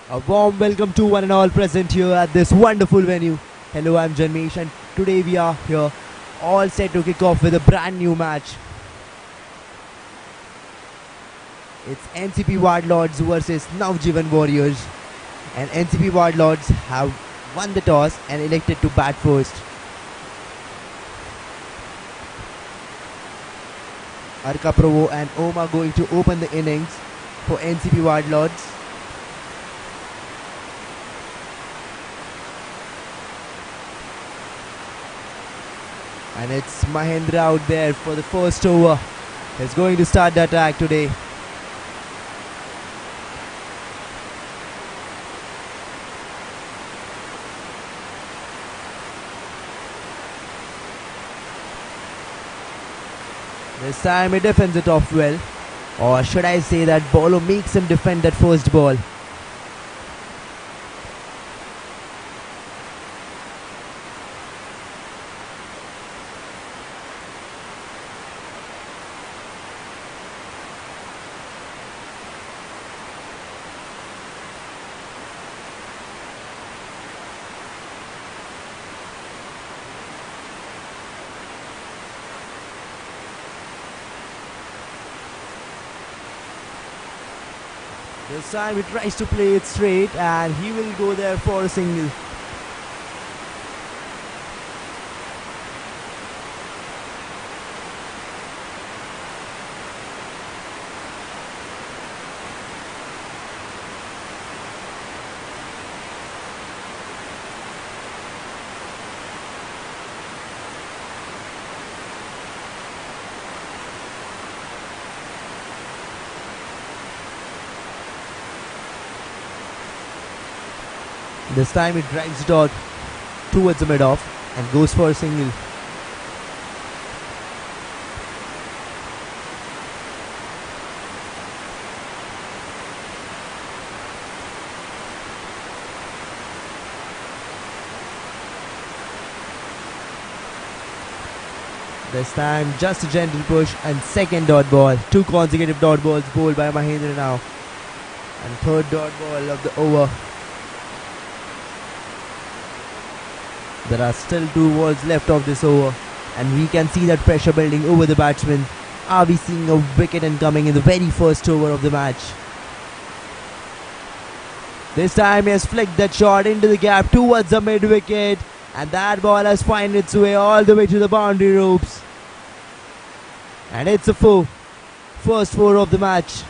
A warm welcome to one and all present here at this wonderful venue. Hello, I'm Janmesh and today we are here all set to kick off with a brand new match. It's Ncp Warlords versus Navjivan Warriors, and Ncp Warlords have won the toss and elected to bat first. Arka Provo and Oma going to open the innings for Ncp Warlords. And it's Mahendra out there for the first over. He's going to start the attack today. This time he defends it off well. Or should I say that bowler makes him defend that first ball. This time he tries to play it straight and he will go there for a single. This time he drives it out towards the mid-off and goes for a single. This time just a gentle push and second dot ball. Two consecutive dot balls bowled by Mahendra now. And third dot ball of the over. There are still 2 balls left of this over and we can see that pressure building over the batsman. Are we seeing a wicket incoming in the very first over of the match? This time he has flicked that shot into the gap towards the mid wicket, and that ball has found its way all the way to the boundary ropes. And it's a 4. First 4 of the match.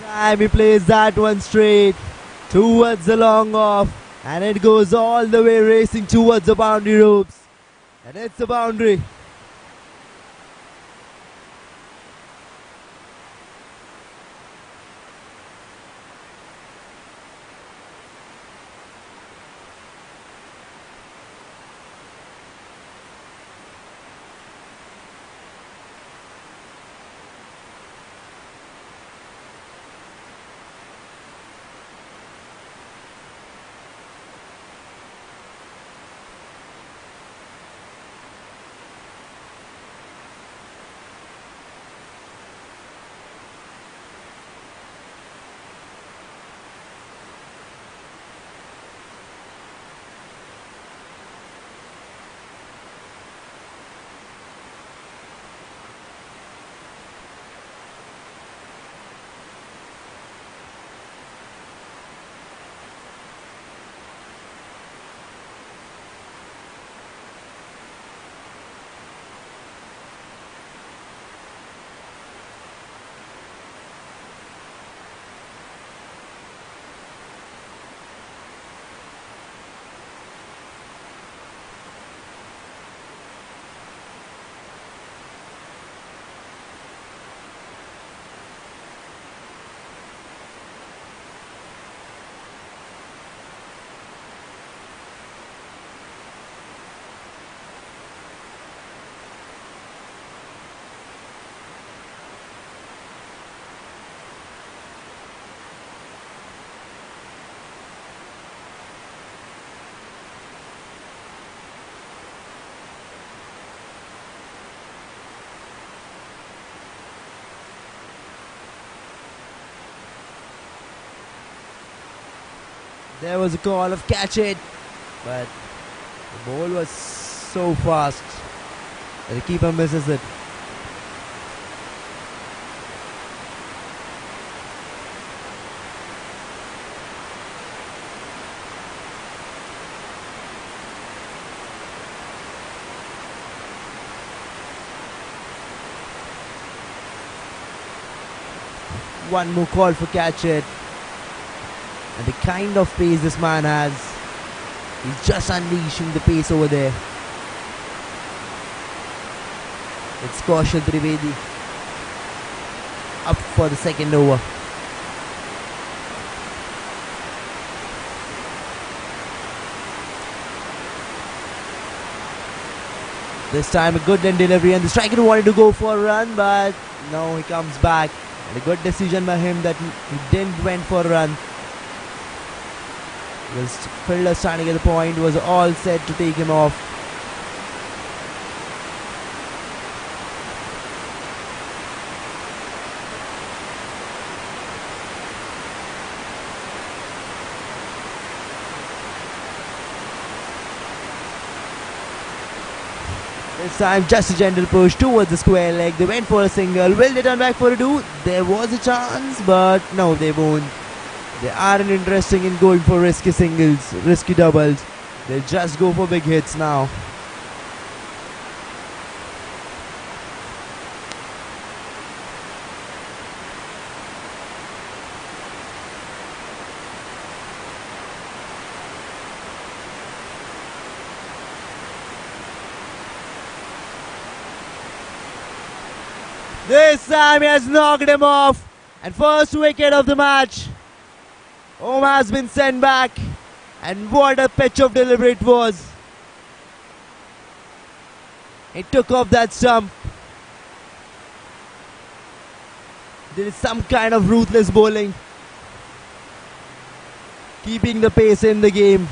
Time he plays that one straight towards the long off, and it goes all the way racing towards the boundary ropes, and it's a boundary. There was a call of catch it, but the ball was so fast that the keeper misses it. One more call for catch it. And the kind of pace this man has, he's just unleashing the pace over there. It's Kaushal Trivedi up for the second over. This time a good end delivery, and the striker wanted to go for a run, but no, he comes back. And a good decision by him that he didn't went for a run. The fielder standing at the point was all set to take him off. This time just a gentle push towards the square leg. They went for a single. Will they turn back for a do? There was a chance, but no, they won't. They aren't interested in going for risky singles, risky doubles. They'll just go for big hits now. This time he has knocked him off. And first wicket of the match. Om has been sent back. And what a pitch of delivery it was. He took off that stump. There is some kind of ruthless bowling, keeping the pace in the game.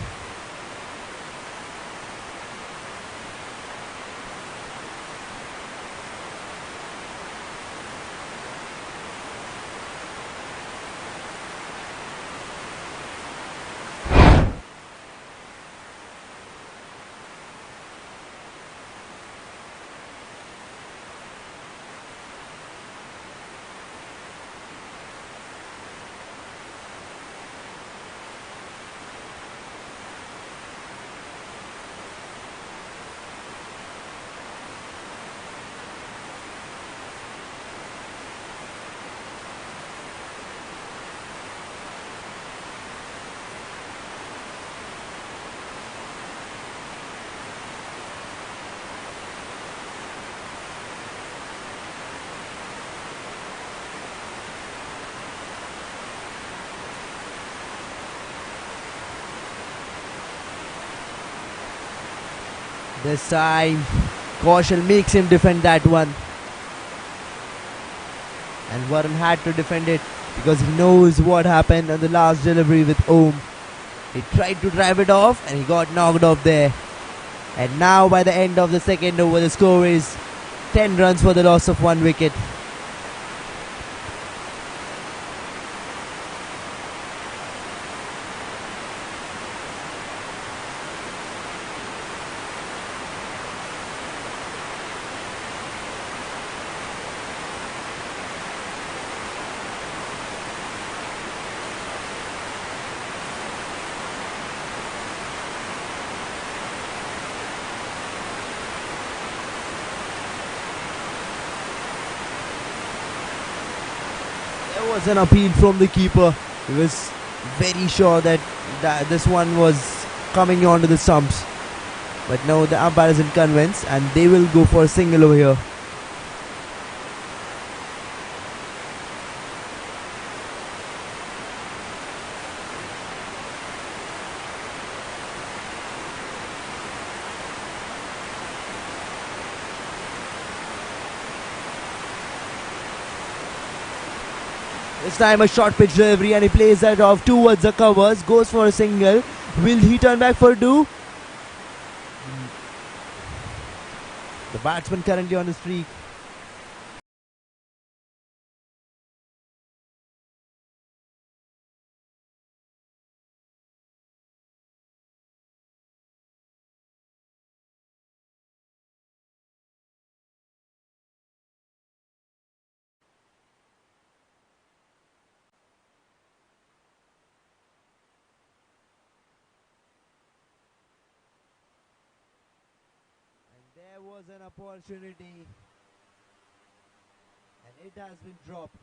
This time, Kaushal makes him defend that one. And Varun had to defend it because he knows what happened on the last delivery with Om. He tried to drive it off and he got knocked off there. And now by the end of the second over, the score is 10 runs for the loss of 1 wicket. There was an appeal from the keeper. He was very sure that this one was coming onto the stumps. But no, the umpire isn't convinced and they will go for a single over here. This time a short pitch delivery and he plays that off towards the covers, goes for a single. Will he turn back for a do? The batsman currently on the streak. was an opportunity and it has been dropped.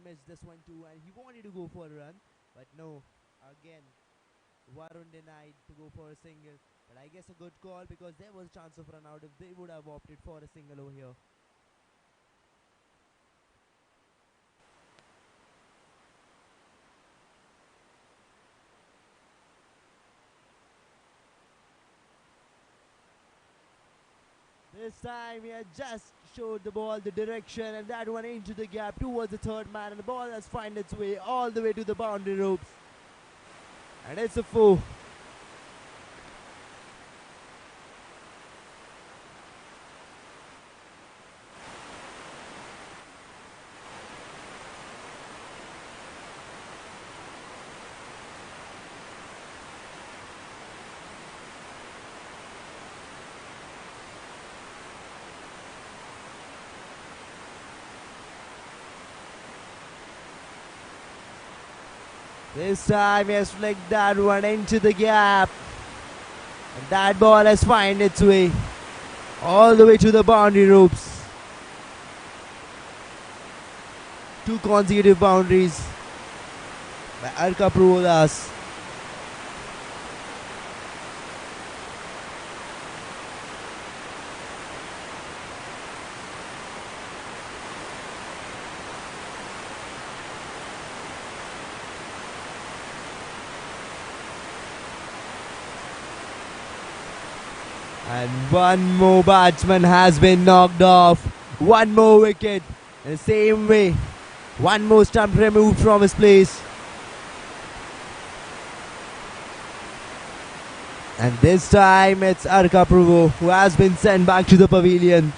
Missed this one too, and he wanted to go for a run, but no, again Varun denied to go for a single. But I guess a good call, because there was a chance of run out if they would have opted for a single over here. This time he had just showed the ball the direction, and that one into the gap towards the third man, and the ball has found its way all the way to the boundary ropes. And it's a 4. This time he has flicked that one into the gap. And that ball has found its way all the way to the boundary ropes. 2 consecutive boundaries by Ncp Warlords. And one more batsman has been knocked off. One more wicket. In the same way, one more stump removed from his place. And this time it's Ncp who has been sent back to the pavilion.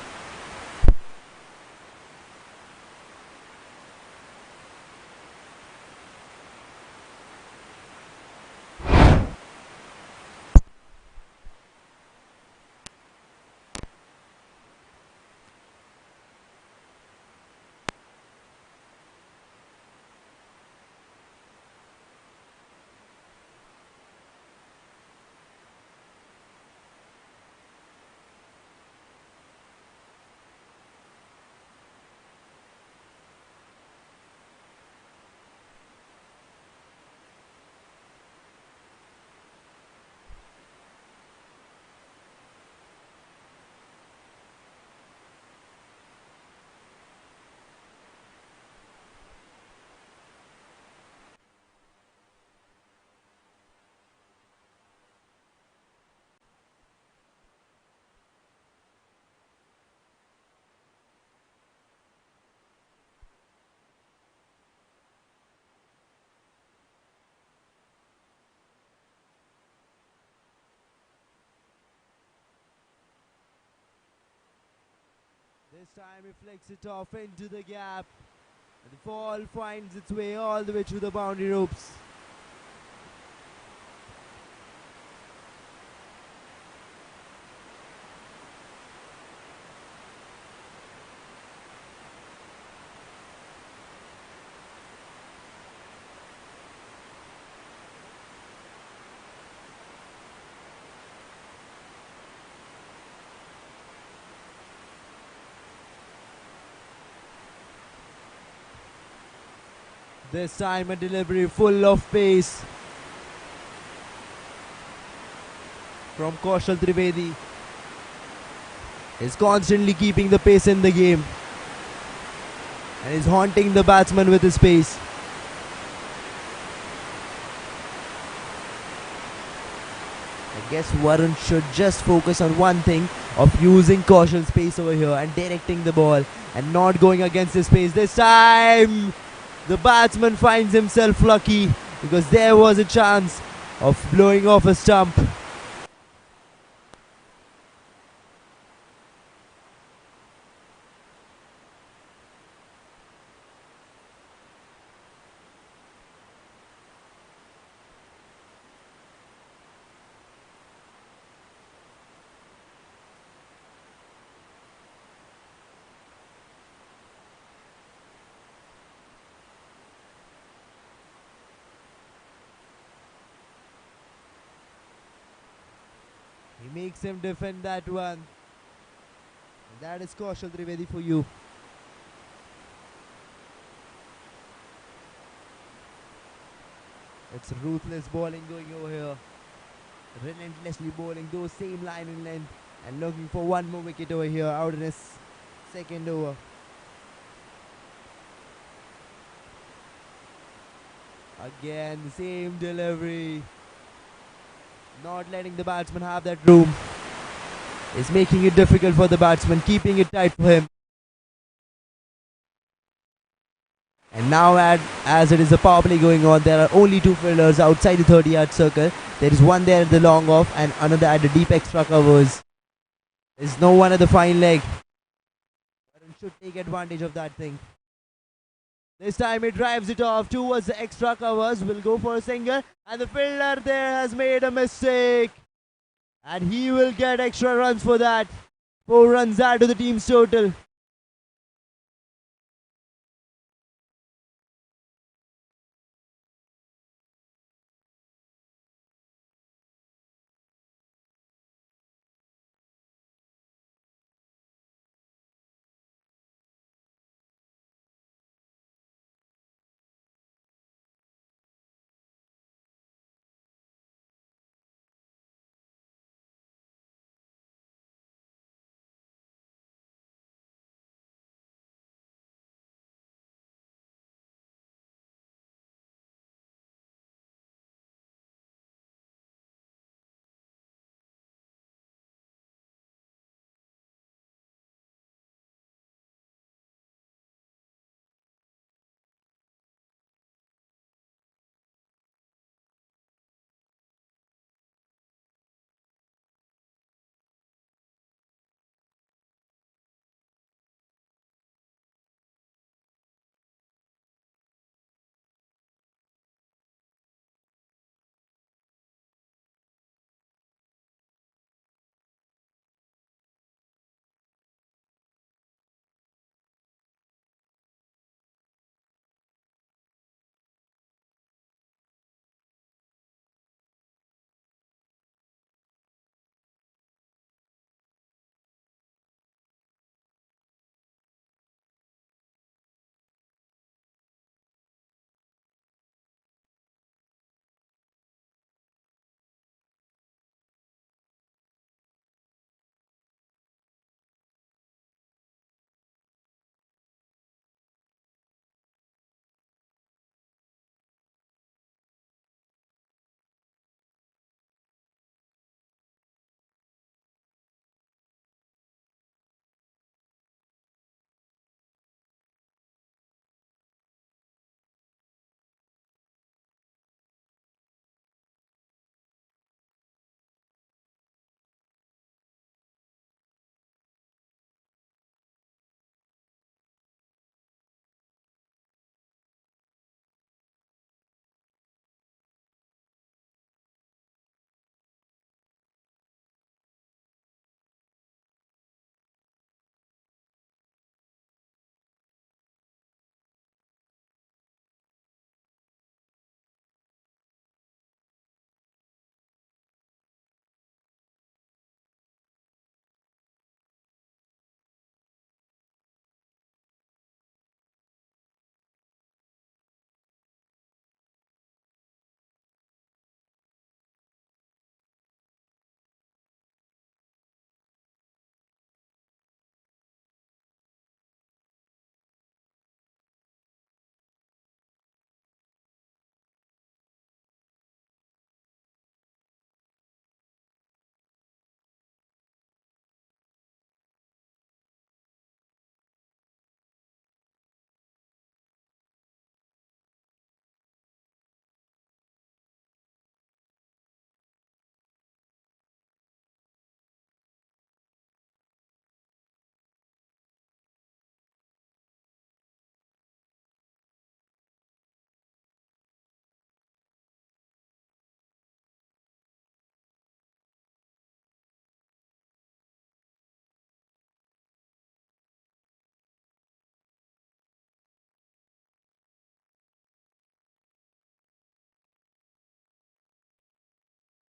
This time he flicks it off into the gap. And the ball finds its way all the way to the boundary ropes. This time a delivery full of pace from Kaushal Trivedi. He's constantly keeping the pace in the game and is haunting the batsman with his pace. I guess Varun should just focus on one thing of using Kaushal's pace over here and directing the ball and not going against his pace. This time the batsman finds himself lucky because there was a chance of blowing off a stump. He makes him defend that one. And that is Kaushal Trivedi for you. It's ruthless bowling going over here. Relentlessly bowling those same line in length and looking for one more wicket over here out in his second over. Again, the same delivery. Not letting the batsman have that room is making it difficult for the batsman, keeping it tight for him. And now as it is a power play going on, there are only two fielders outside the 30-yard circle. There is one there at the long off and another at the deep extra covers. There's no one at the fine leg. Varun should take advantage of that thing. This time he drives it off towards the extra covers. Will go for a single. And the fielder there has made a mistake. And he will get extra runs for that. 4 runs add to the team's total.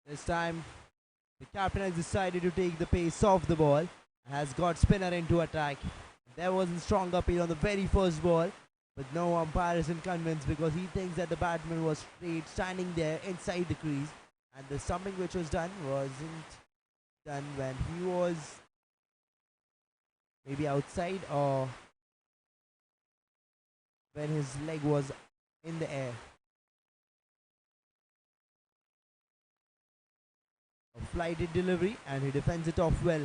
This time, the captain has decided to take the pace off the ball and has got spinner into attack. There was a strong appeal on the very first ball, but no umpire isn't convinced because he thinks that the batsman was straight standing there inside the crease, and the stumping which was done wasn't done when he was maybe outside or when his leg was in the air. A flighted delivery and he defends it off well.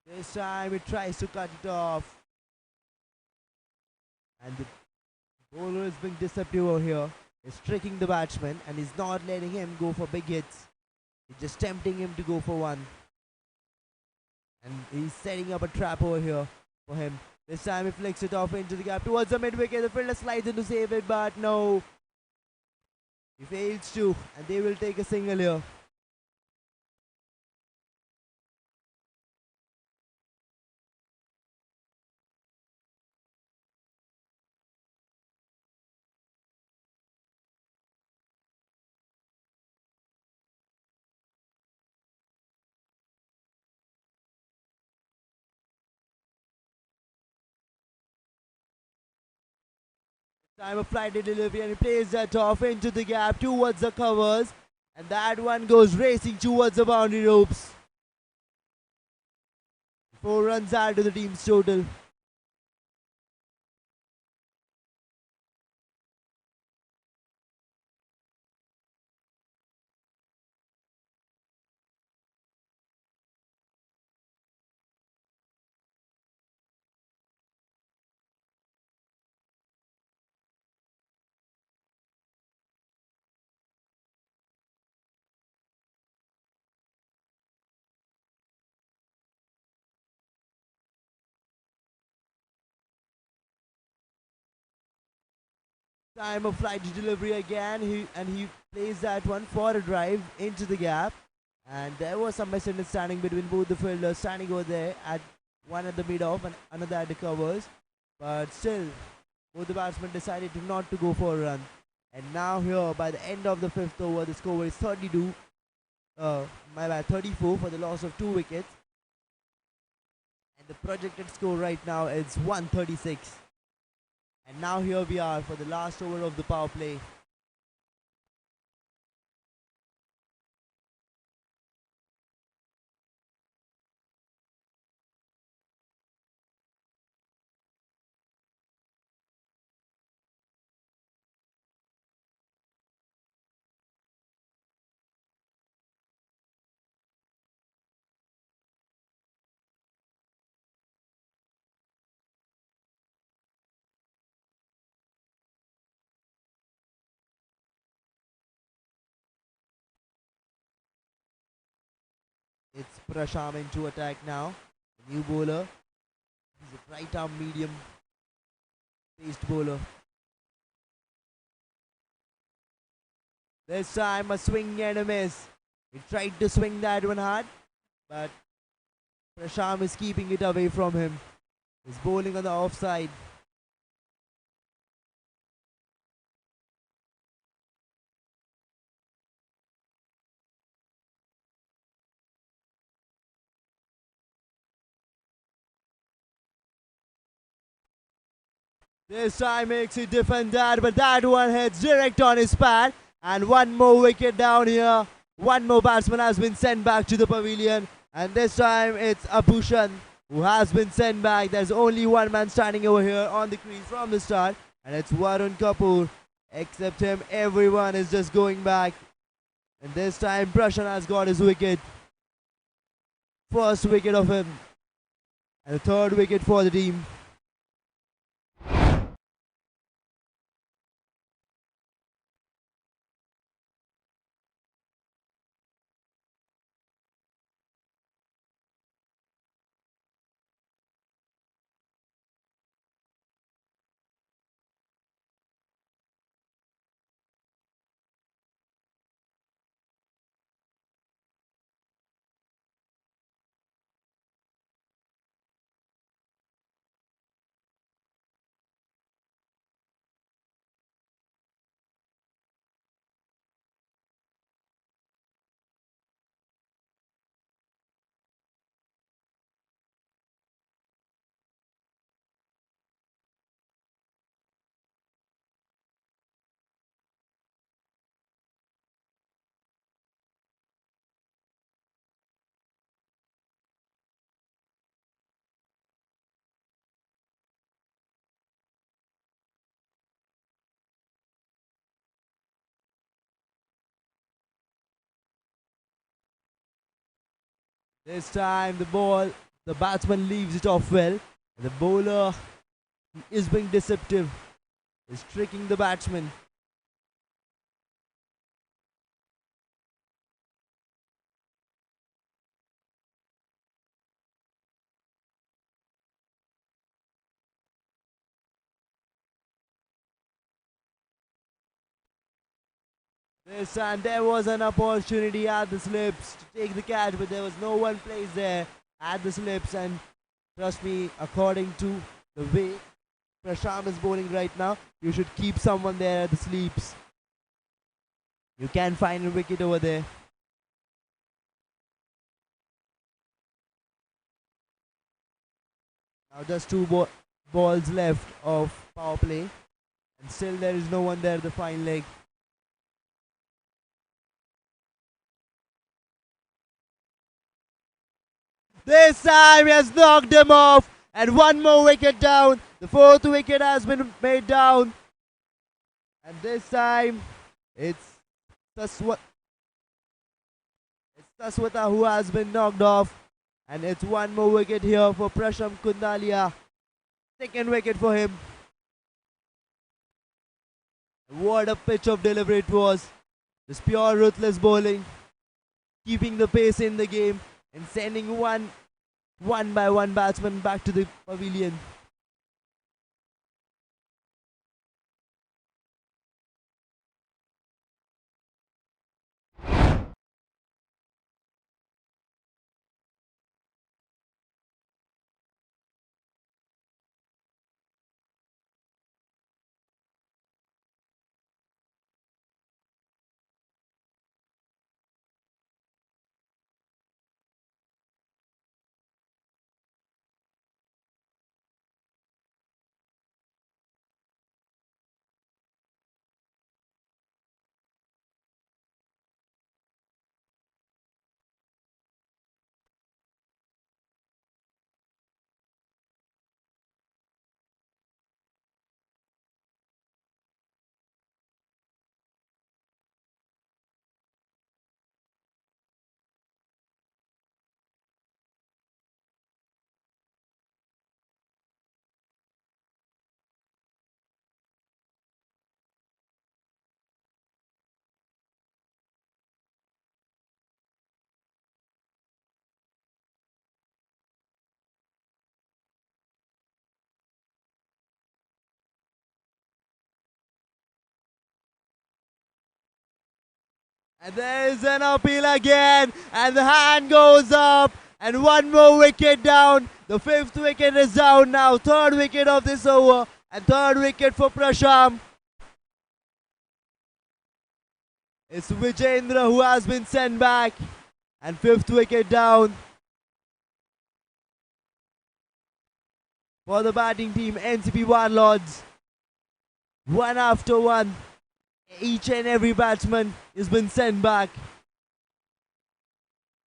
This time he tries to cut it off. And the bowler is being deceptive over here. He's tricking the batsman and he's not letting him go for big hits. He's just tempting him to go for one. And he's setting up a trap over here for him. This time he flicks it off into the gap towards the mid wicket. The fielder slides in to save it, but no. He fails to, and they will take a single here. Time of flighted delivery and he plays that off into the gap towards the covers. And that one goes racing towards the boundary ropes. 4 runs add to the team's total. Time of flighted delivery again. He plays that one for a drive into the gap. And there was some misunderstanding between both the fielders standing over there, at one at the mid-off and another at the covers. But still, both the batsmen decided to not to go for a run. And now here, by the end of the 5th over, the score is 34 for the loss of 2 wickets. And the projected score right now is 136. And now here we are for the last over of the power play. It's Prasham into attack now. The new bowler. He's a right arm medium paced bowler. This time a swing and a miss. He tried to swing that one hard, but Prasham is keeping it away from him. He's bowling on the offside. This time makes it defend that, but that one hits direct on his pad. And one more wicket down here. One more batsman has been sent back to the pavilion. And this time it's Abhushan who has been sent back. There's only one man standing over here on the crease from the start. And it's Varun Kapoor. Except him, everyone is just going back. And this time Prashan has got his wicket. First wicket of him. And the third wicket for the team. This time the batsman leaves it off well. The bowler is being deceptive, is tricking the batsman. This time there was an opportunity at the slips to take the catch, but there was no one placed there at the slips. And trust me, according to the way Prasham is bowling right now, you should keep someone there at the sleeps. You can find a wicket over there. Now just two balls left of power play, and still there is no one there at the fine leg. This time he has knocked him off, and one more wicket down. The fourth wicket has been made down, and this time it's Taswata who has been knocked off, and it's one more wicket here for Prasham Kundalia. Second wicket for him. What a pitch of delivery it was. This pure ruthless bowling, keeping the pace in the game and sending one by one batsman back to the pavilion. And there is an appeal again, and the hand goes up, and one more wicket down. The fifth wicket is down now. Third wicket of this over, and third wicket for Prasham. It's Vijayendra who has been sent back, and fifth wicket down for the batting team, Ncp Warlords. One after one, each and every batsman has been sent back.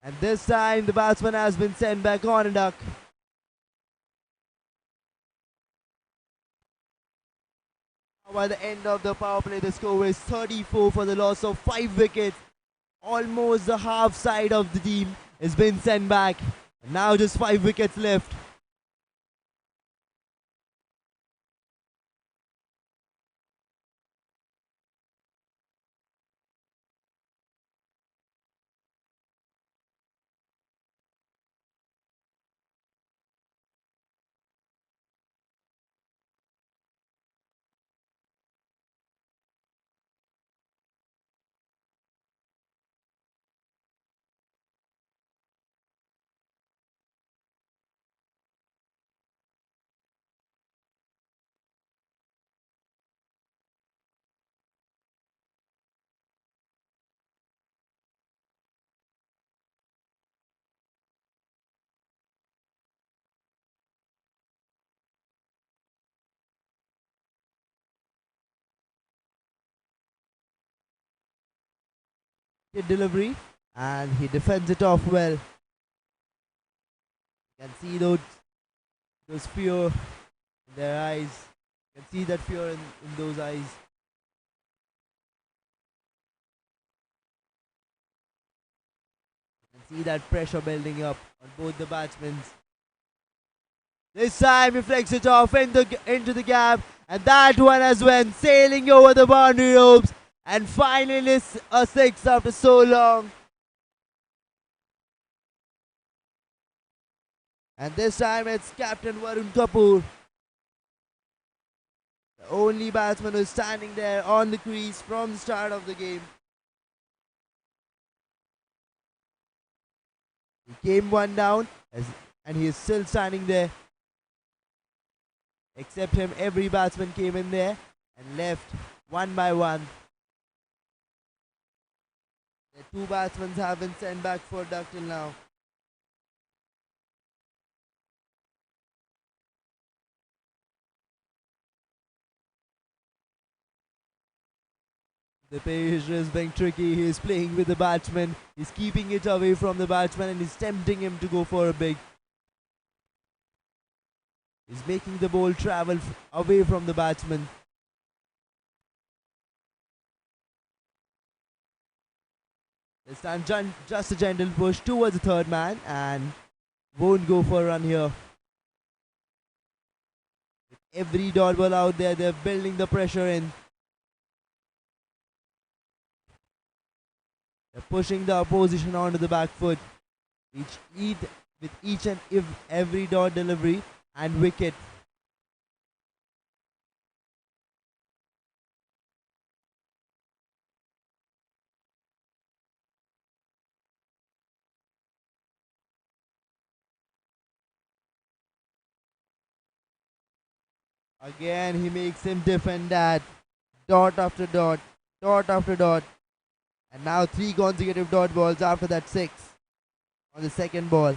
And this time the batsman has been sent back on a duck. By the end of the power play, the score is 34 for the loss of 5 wickets. Almost the half side of the team has been sent back. And now just 5 wickets left. Delivery, and he defends it off well. You can see those fear in their eyes. You can see that fear in those eyes. You can See that pressure building up on both the batsmen. This time he flicks it off into the gap, and that one has went sailing over the boundary ropes, and finally a six after so long. And this time it's Captain Varun Kapoor, the only batsman who is standing there on the crease from the start of the game. He came one down, and he is still standing there. Except him, every batsman came in there and left one by one. The two batsmen have been sent back for duck till now. The pitch is being tricky. He is playing with the batsman. He's keeping it away from the batsman and he's tempting him to go for a big. He's making the ball travel away from the batsman. This time just a gentle push towards the third man and won't go for a run here. With every dot ball out there, they're building the pressure in. They're pushing the opposition onto the back foot. With each and every dot delivery and wicket. Again, he makes him defend that dot after dot, dot after dot. And now 3 consecutive dot balls after that 6 on the second ball.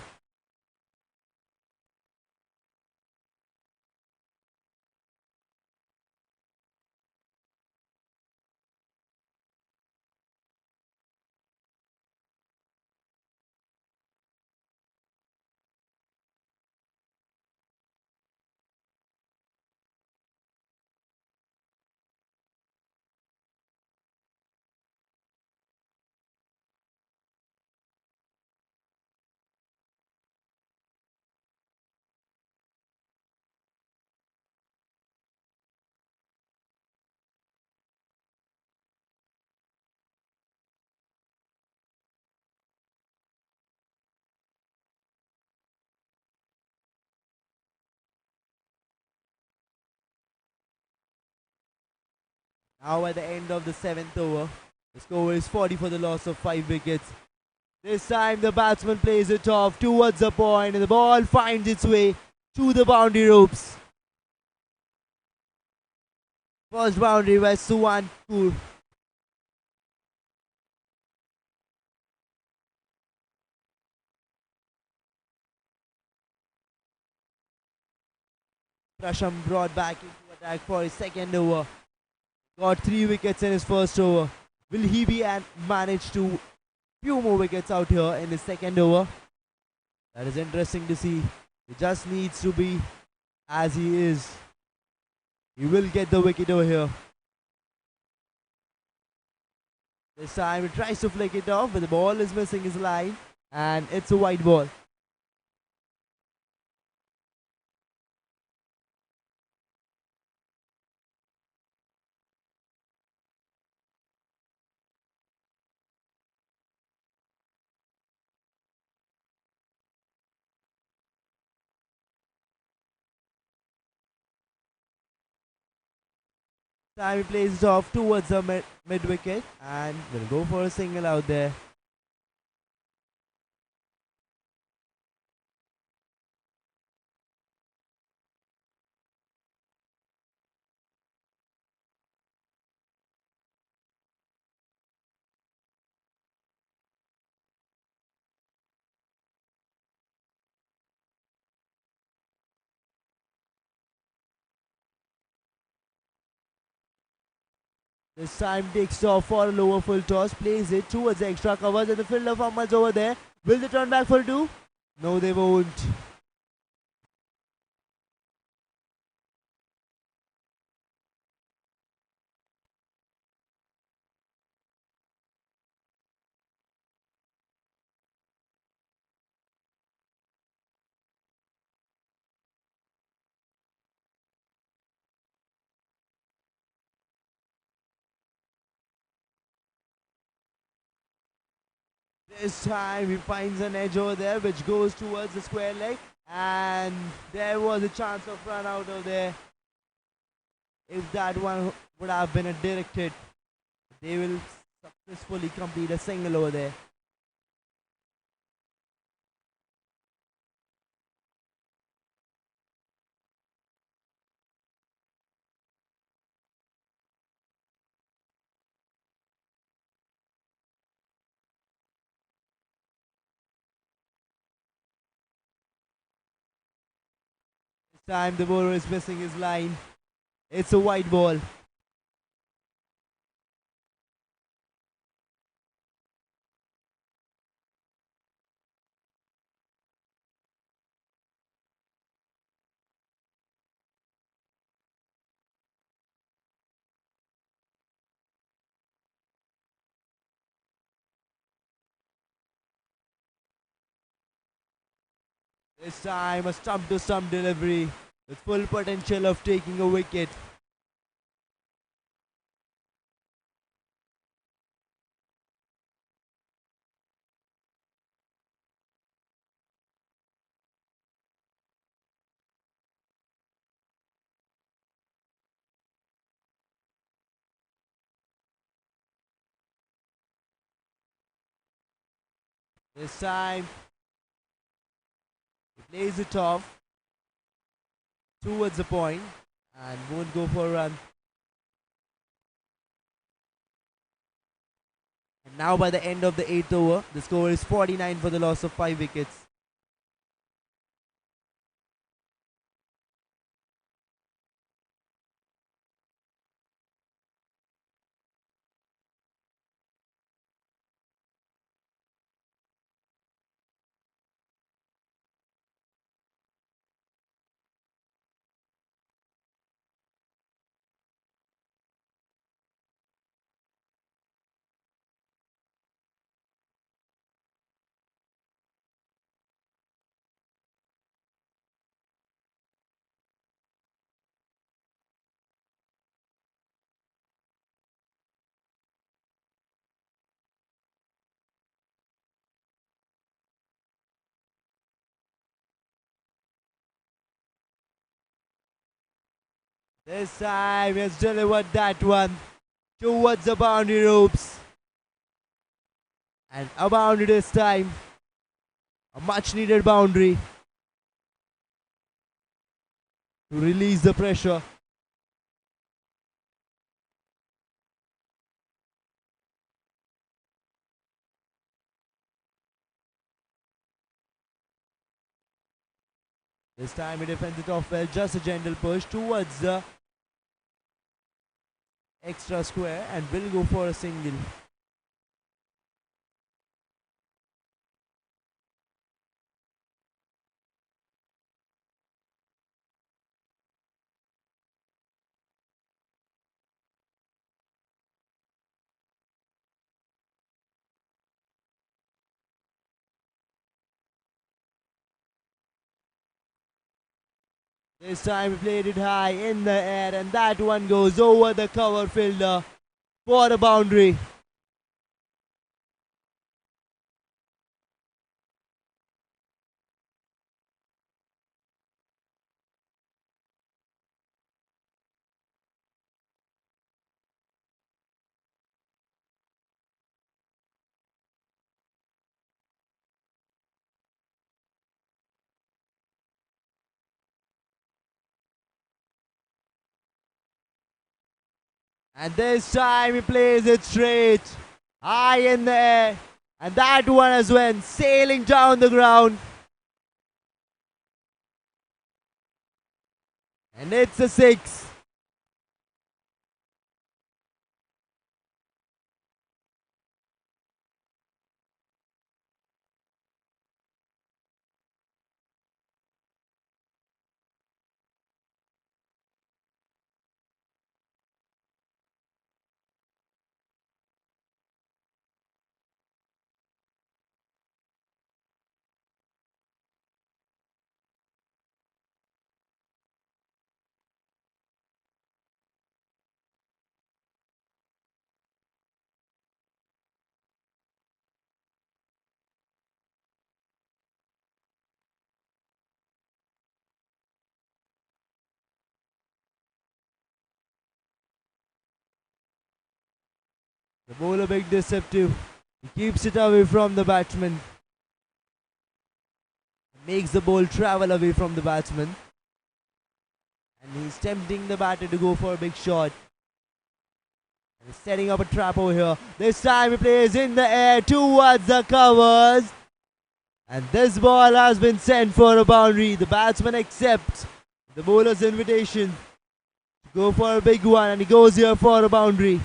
Now at the end of the 7th over, the score is 40 for the loss of 5 wickets. This time the batsman plays it off towards the point and the ball finds its way to the boundary ropes. First boundary by Suwan Kaur. Prasham brought back into attack for his second over. Got 3 wickets in his first over. Will he be manage to few more wickets out here in his second over? That is interesting to see. He just needs to be as he is. He will get the wicket over here. This time he tries to flick it off, but the ball is missing his line and it's a wide ball. Time he plays it off towards the mid wicket and will go for a single out there. This time takes off for a lower full toss, plays it towards the extra covers and the fielder fumbles over there. Will they turn back for 2? No, they won't. This time he finds an edge over there which goes towards the square leg, and there was a chance of run out of there. If that one would have been a direct hit, they will successfully complete a single over there. This time the bowler is missing his line. It's a white ball. This time a stump to stump delivery with full potential of taking a wicket. This time he plays it off towards the point and won't go for a run. And now by the end of the 8th over, the score is 49 for the loss of 5 wickets. This time he has delivered that one towards the boundary ropes. And a boundary this time. A much needed boundary to release the pressure. This time he defends it off well, just a gentle push towards the extra square and will go for a single. This time he played it high in the air and that one goes over the cover fielder for a boundary. And this time he plays it straight, high in the air. And that one as well, sailing down the ground. And it's a 6. The bowler being deceptive. He keeps it away from the batsman. Makes the ball travel away from the batsman. And he's tempting the batter to go for a big shot. And he's setting up a trap over here. This time he plays in the air towards the covers. And this ball has been sent for a boundary. The batsman accepts the bowler's invitation to go for a big one. And he goes here for a boundary.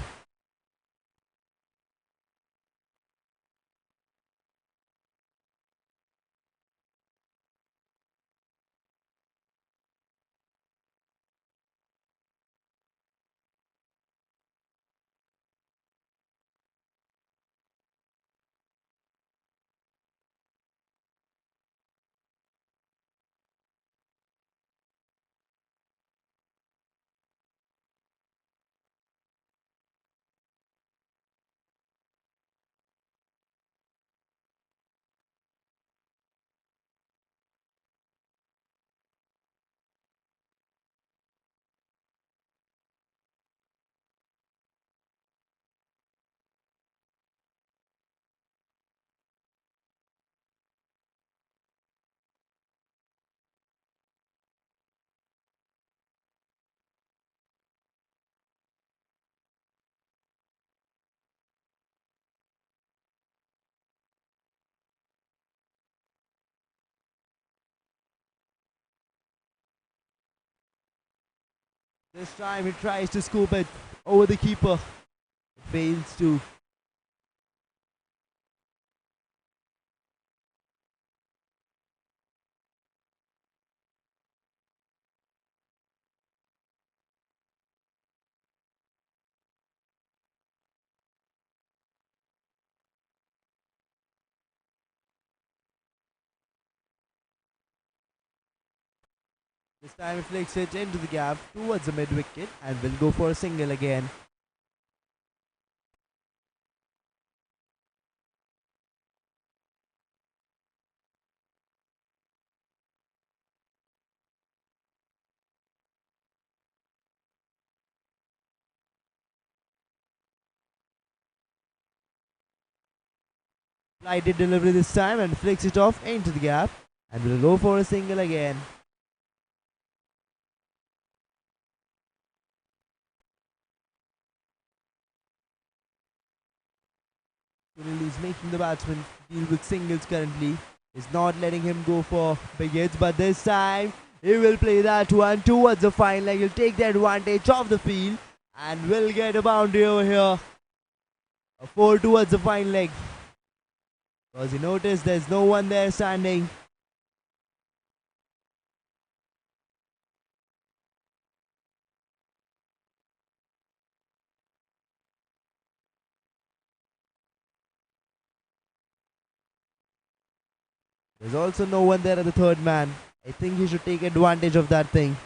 This time he tries to scoop it over the keeper. It fails to. This time he flicks it into the gap towards the mid wicket and will go for a single again. Flighted delivery this time and flicks it off into the gap and will go for a single again. Sunil is making the batsman deal with singles currently. Is not letting him go for big hits, but this time he will play that one towards the fine leg. He'll take the advantage of the field and will get a boundary over here. A 4 towards the fine leg. Because he noticed there's no one there standing. There's also no one there at the third man. I think he should take advantage of that thing.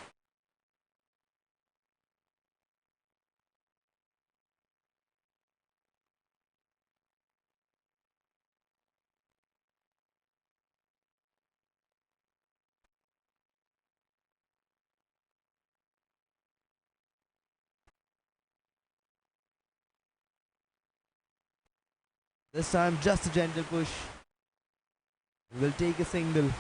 This time just a gentle push. He will take a single.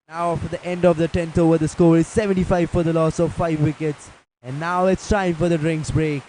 Now for the end of the 10th over, the score is 75 for the loss of 5 wickets. And now it's time for the drinks break.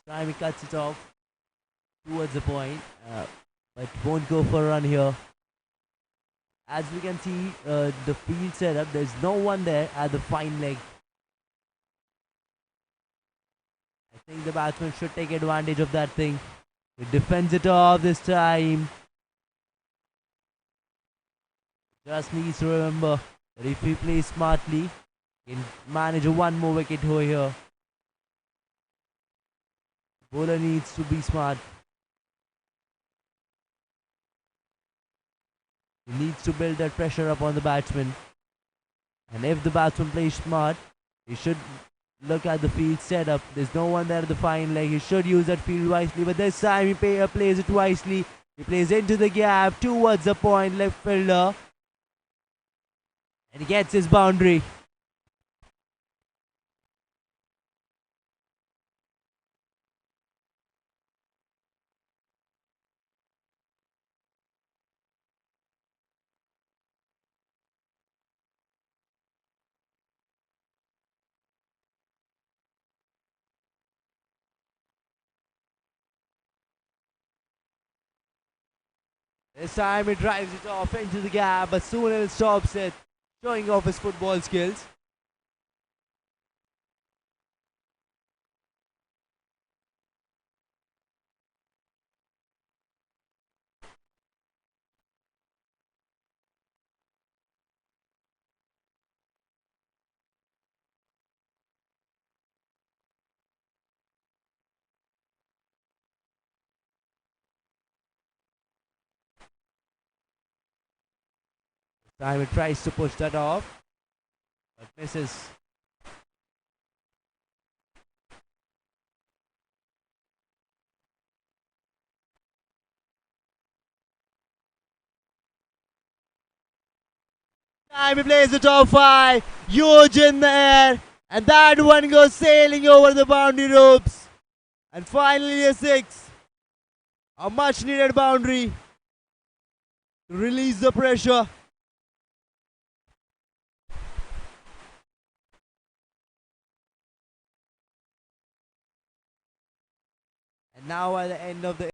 Time he cuts it off towards the point, but won't go for a run here. As we can see, the field setup, there's no one there at the fine leg. I think the batsman should take advantage of that thing. He defends it off this time. Just needs to remember that if he plays smartly, he can manage one more wicket over here. The bowler needs to be smart. He needs to build that pressure up on the batsman. And if the batsman plays smart, he should look at the field setup. There's no one there at the fine leg. He should use that field wisely. But this time he plays it wisely. He plays into the gap towards the point, left fielder. And he gets his boundary. This time he drives it off into the gap, but soon he stops it, showing off his football skills. This time he tries to push that off, but misses. Time he plays the top five, huge in the air, and that one goes sailing over the boundary ropes. And finally a six, a much needed boundary to release the pressure. And now at the end of the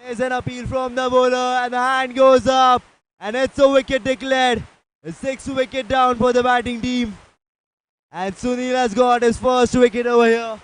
there's an appeal from the bowler, and the hand goes up, and it's a wicket declared. A 6 wicket down for the batting team. And Sunil has got his first wicket over here.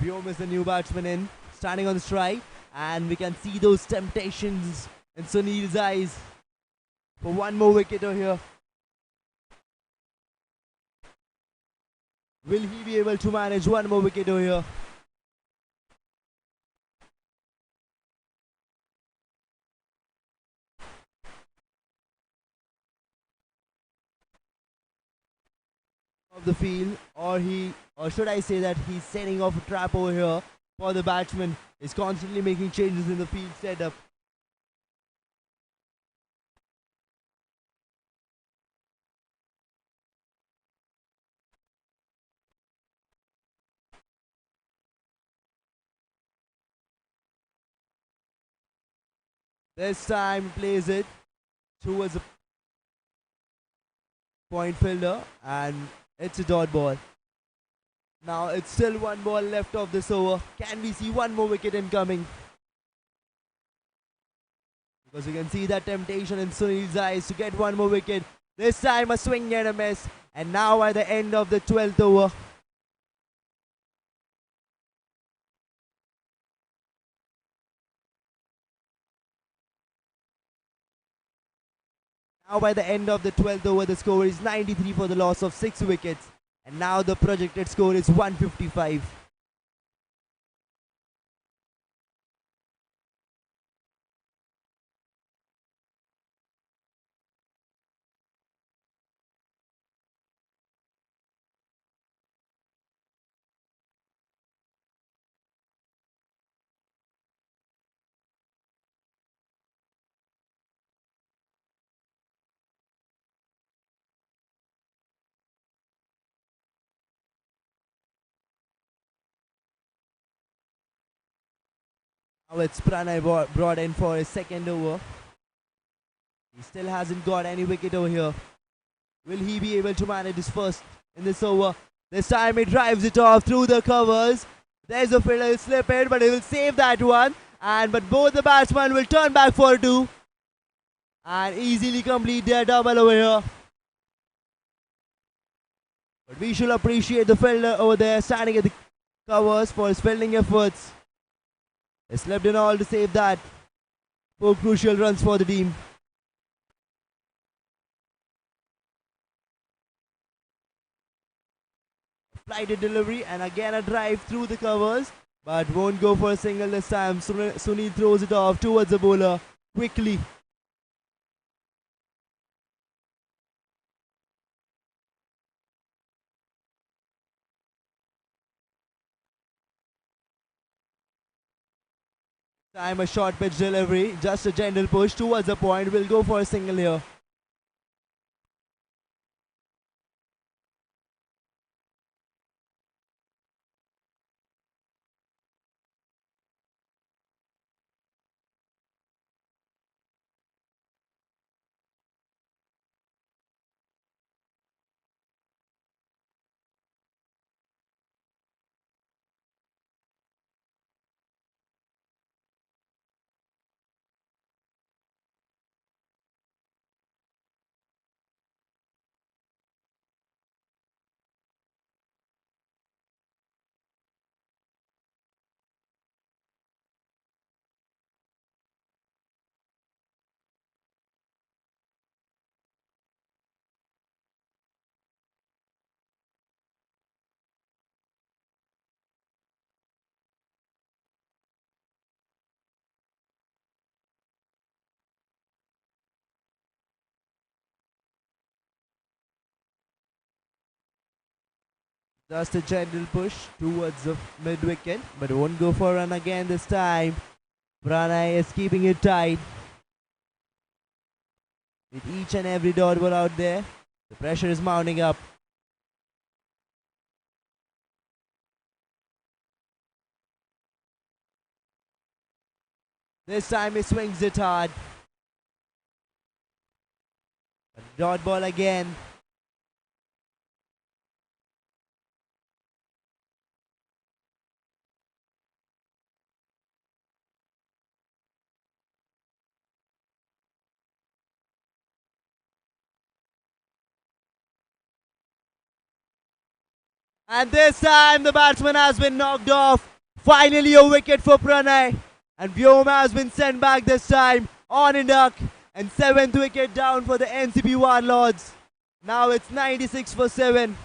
Vyom is the new batsman in, standing on the strike, and we can see those temptations in Sunil's eyes for one more wicket over here. Will he be able to manage one more wicket over here? Of the field, or should I say that he's setting off a trap over here for the batsman. Is constantly making changes in the field setup. This time he plays it towards the point fielder, and it's a dot ball. Now it's still one ball left of this over. Can we see one more wicket incoming? Because you can see that temptation in Sunil's eyes to get one more wicket. This time a swing and a miss. And now at the end of the 12th over. Now by the end of the 12th over, the score is 93 for the loss of 6 wickets. And now the projected score is 155. Now it's Pranay brought in for his second over. He still hasn't got any wicket over here. Will he be able to manage his first in this over? This time he drives it off through the covers. There's a fielder, he'll slip it, but he will save that one. But both the batsmen will turn back for 2 and easily complete their double over here. But we should appreciate the fielder over there standing at the covers for his fielding efforts. He slept in all to save that. 4 crucial runs for the team. Flighted delivery, and again a drive through the covers, but won't go for a single this time. Sunil throws it off towards the bowler quickly. Time a short pitch delivery, just a gentle push towards the point. Will go for a single here. Just a gentle push towards the mid wicket, but won't go for a run again this time. Pranay is keeping it tight. With each and every dot ball out there, the pressure is mounting up. This time he swings it hard. A dot ball again. And this time the batsman has been knocked off. Finally a wicket for Pranay. And Vyoma has been sent back this time on a duck. And 7th wicket down for the Ncp Warlords. Now it's 96 for 7.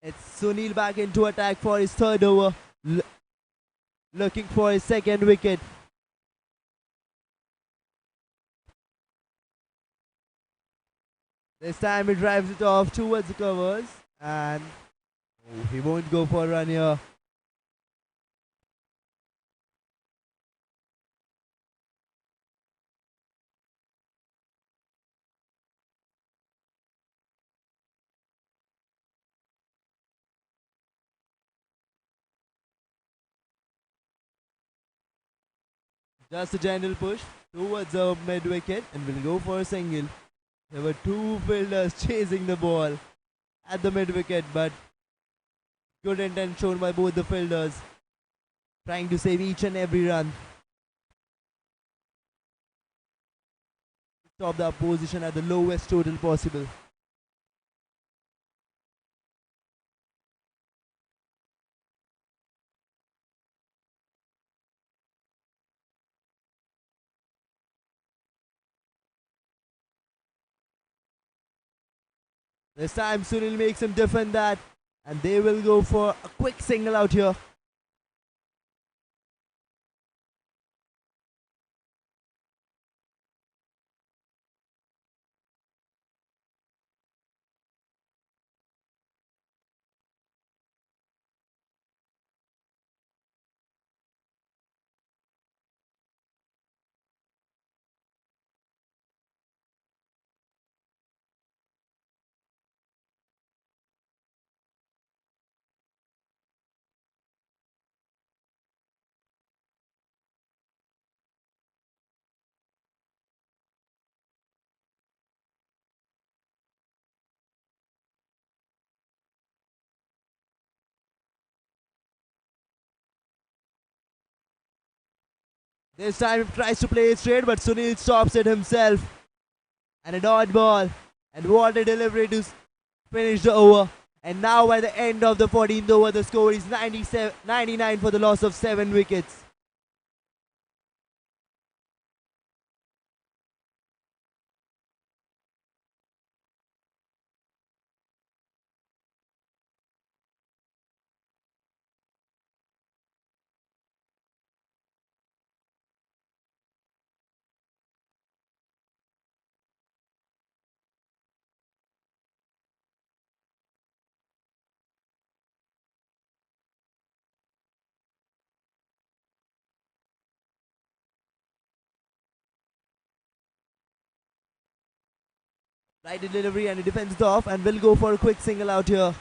It's Sunil back into attack for his third over. Looking for his second wicket. This time he drives it off towards the covers. And he won't go for a run here. Just a gentle push towards the mid wicket and will go for a single. There were two fielders chasing the ball at the mid wicket, but good intent shown by both the fielders, trying to save each and every run. Stop the opposition at the lowest total possible. This time Sunil makes him defend that, and they will go for a quick single out here. This time he tries to play it straight, but Sunil stops it himself. And a dot ball. And what a delivery to finish the over. And now by the end of the 14th over, the score is 99 for the loss of 7 wickets. Right delivery and he defends it off and will go for a quick single out here.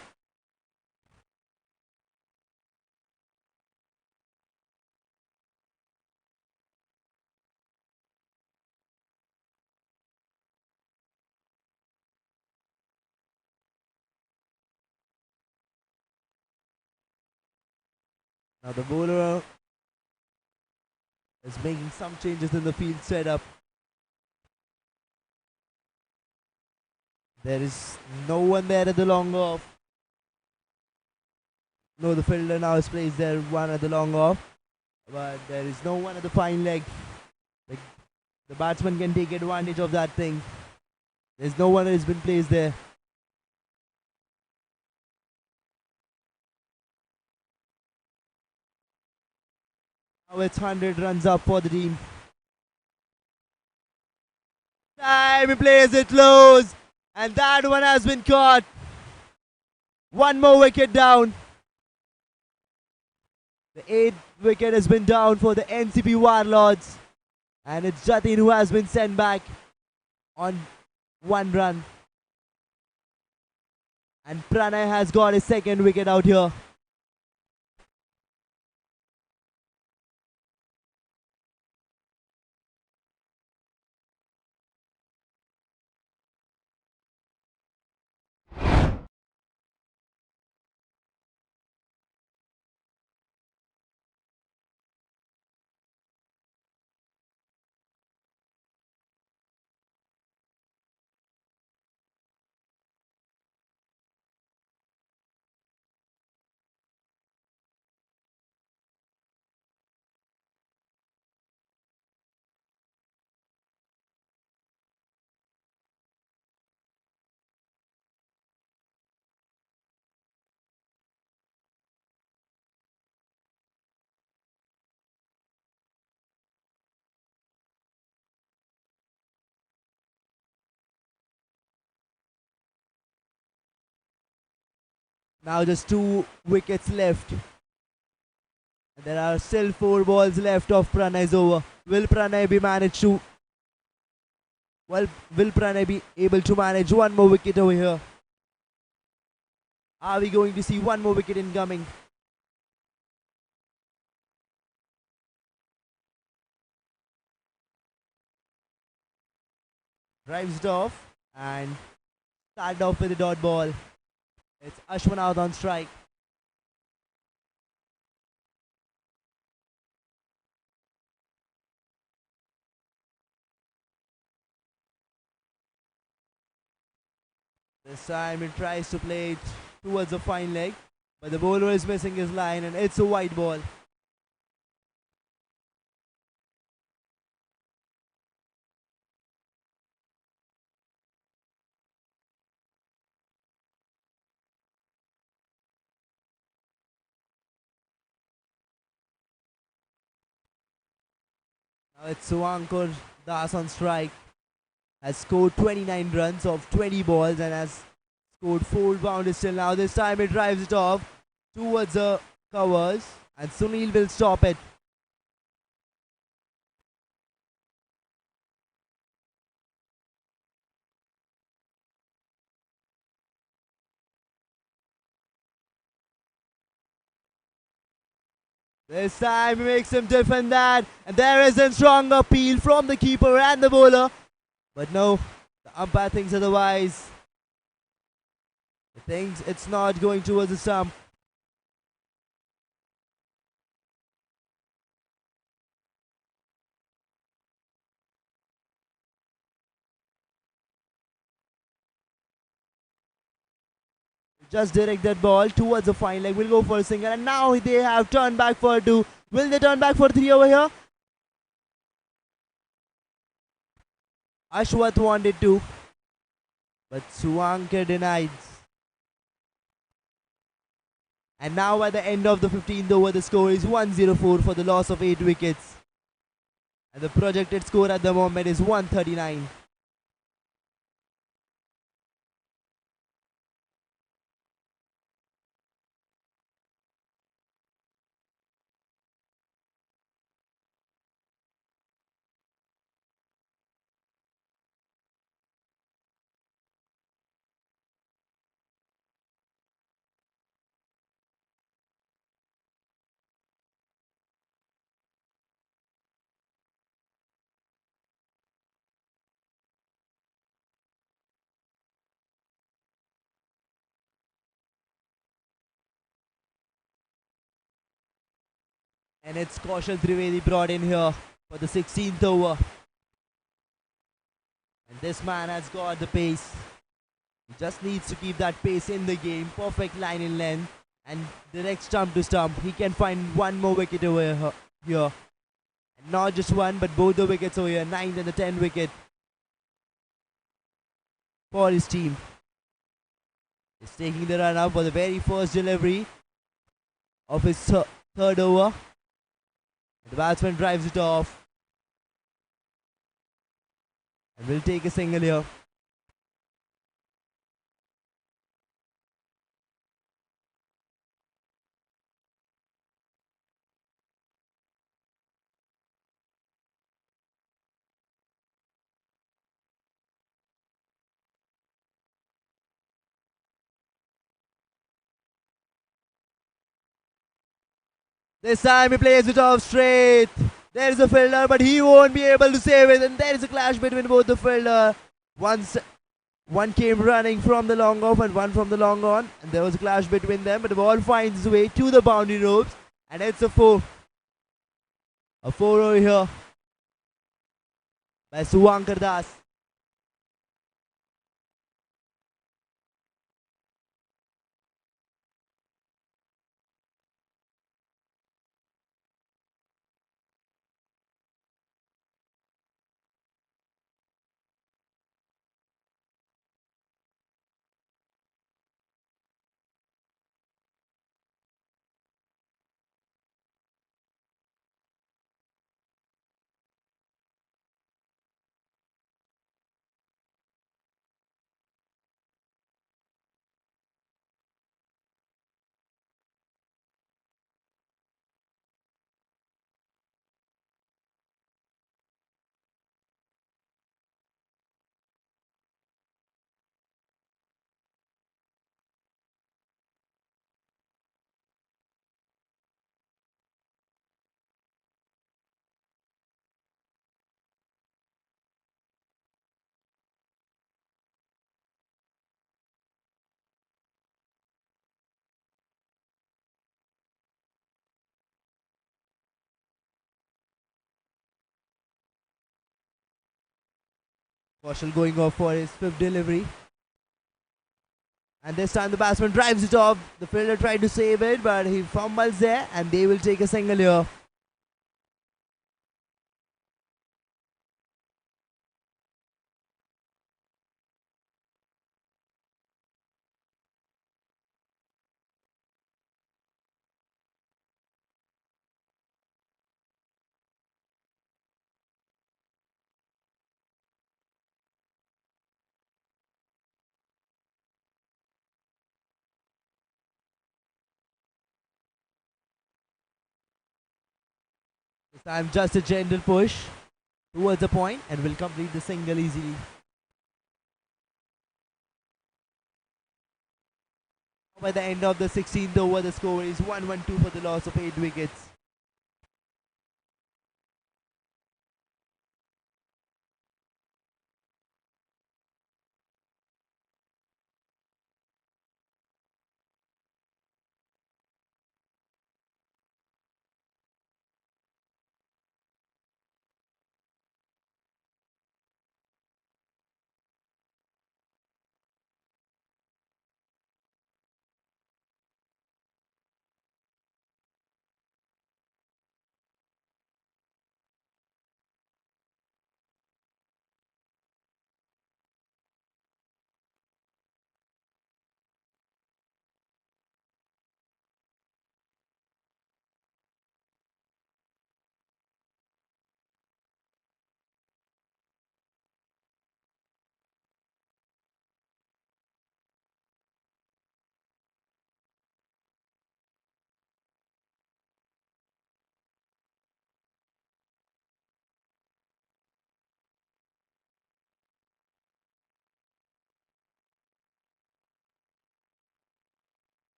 Now the bowler is making some changes in the field setup. There is no one there at the long off. No, the fielder now is placed there, one at the long off. But there is no one at the fine leg. The batsman can take advantage of that thing. There's no one that has been placed there. Now it's 100 runs up for the team. Time he plays it close. And that one has been caught. One more wicket down. The 8th wicket has been down for the Ncp Warlords. And it's Jatin who has been sent back on 1 run. And Pranay has got his 2nd wicket out here. Now just 2 wickets left. And there are still 4 balls left of Pranay's over. Will Pranay be managed to... Well, will Pranay be able to manage 1 more wicket over here? Are we going to see 1 more wicket incoming? Drives it off and started off with a dot ball. It's Ashwin out on strike. This time he tries to play it towards the fine leg, but the bowler is missing his line and it's a wide ball. Now it's Suvankar Das on strike. Has scored 29 runs of 20 balls and has scored 4 boundaries till now. This time he drives it off towards the covers and Sunil will stop it. This time he makes him defend that, and there is a strong appeal from the keeper and the bowler. But no, the umpire thinks otherwise. He thinks it's not going towards the stump. Just direct that ball towards the fine leg. We'll go for a single, and now they have turned back for a 2. Will they turn back for 3 over here? Ashwath wanted to, but Suvankar denies. And now at the end of the 15th over, the score is 104 for the loss of 8 wickets. And the projected score at the moment is 139. And it's Kaushal Trivedi brought in here for the 16th over. And this man has got the pace. He just needs to keep that pace in the game. Perfect line in length. And direct stump to stump. He can find one more wicket over here. And not just one, but both the wickets over here. 9th and the 10th wicket for his team. He's taking the run up for the very first delivery of his third over. The batsman drives it off. And will take a single here. This time he plays it off straight. There is a fielder, but he won't be able to save it. And there is a clash between both the fielder. One came running from the long off and one from the long on. And there was a clash between them. But the ball finds its way to the boundary ropes. And it's a 4. A 4 over here by Suvankar Das. Kaushal going off for his 5th delivery. And this time the batsman drives it off. The fielder tried to save it, but he fumbles there, and they will take a single here. This time just a gentle push towards the point and will complete the single easily. By the end of the 16th over, the score is 1-1-2 for the loss of 8 wickets.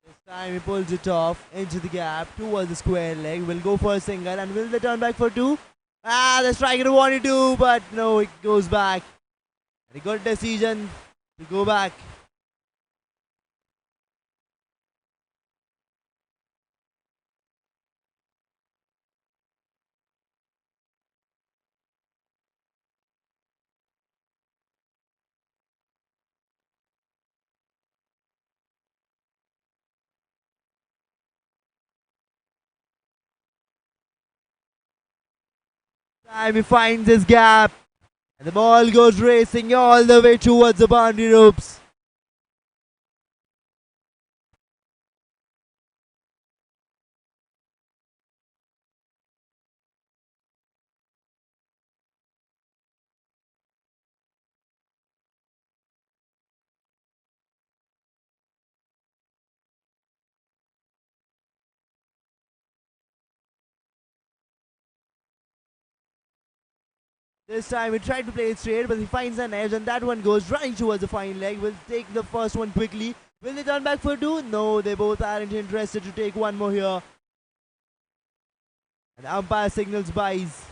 This time he pulls it off into the gap towards the square leg. Will go for a single, and will they turn back for 2? The striker wanted to, but no, it goes back. And a good decision to go back. Time he finds his gap. And the ball goes racing all the way towards the boundary ropes. This time he tried to play it straight, but he finds an edge, and that one goes running towards the fine leg. Will take the first one quickly. Will they turn back for two? No, they both aren't interested to take one more here. And the umpire signals buys.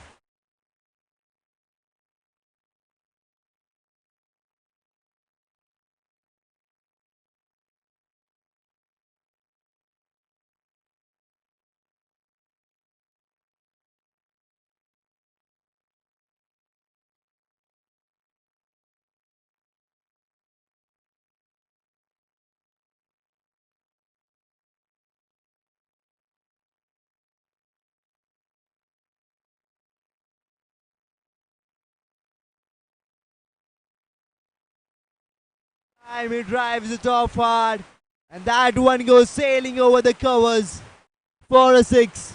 Time he drives it off hard, and that one goes sailing over the covers for a six.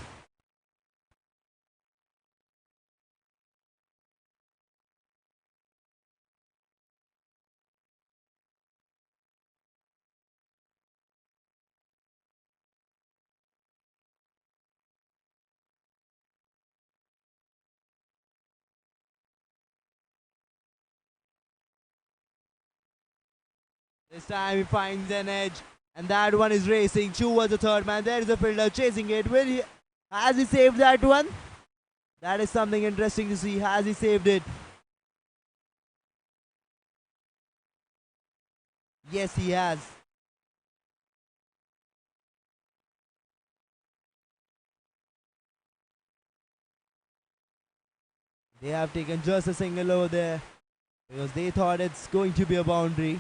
This time he finds an edge, and that one is racing towards the third man. There is a fielder chasing it. Has he saved that one? That is something interesting to see. Has he saved it? Yes, he has. They have taken just a single over there because they thought it's going to be a boundary.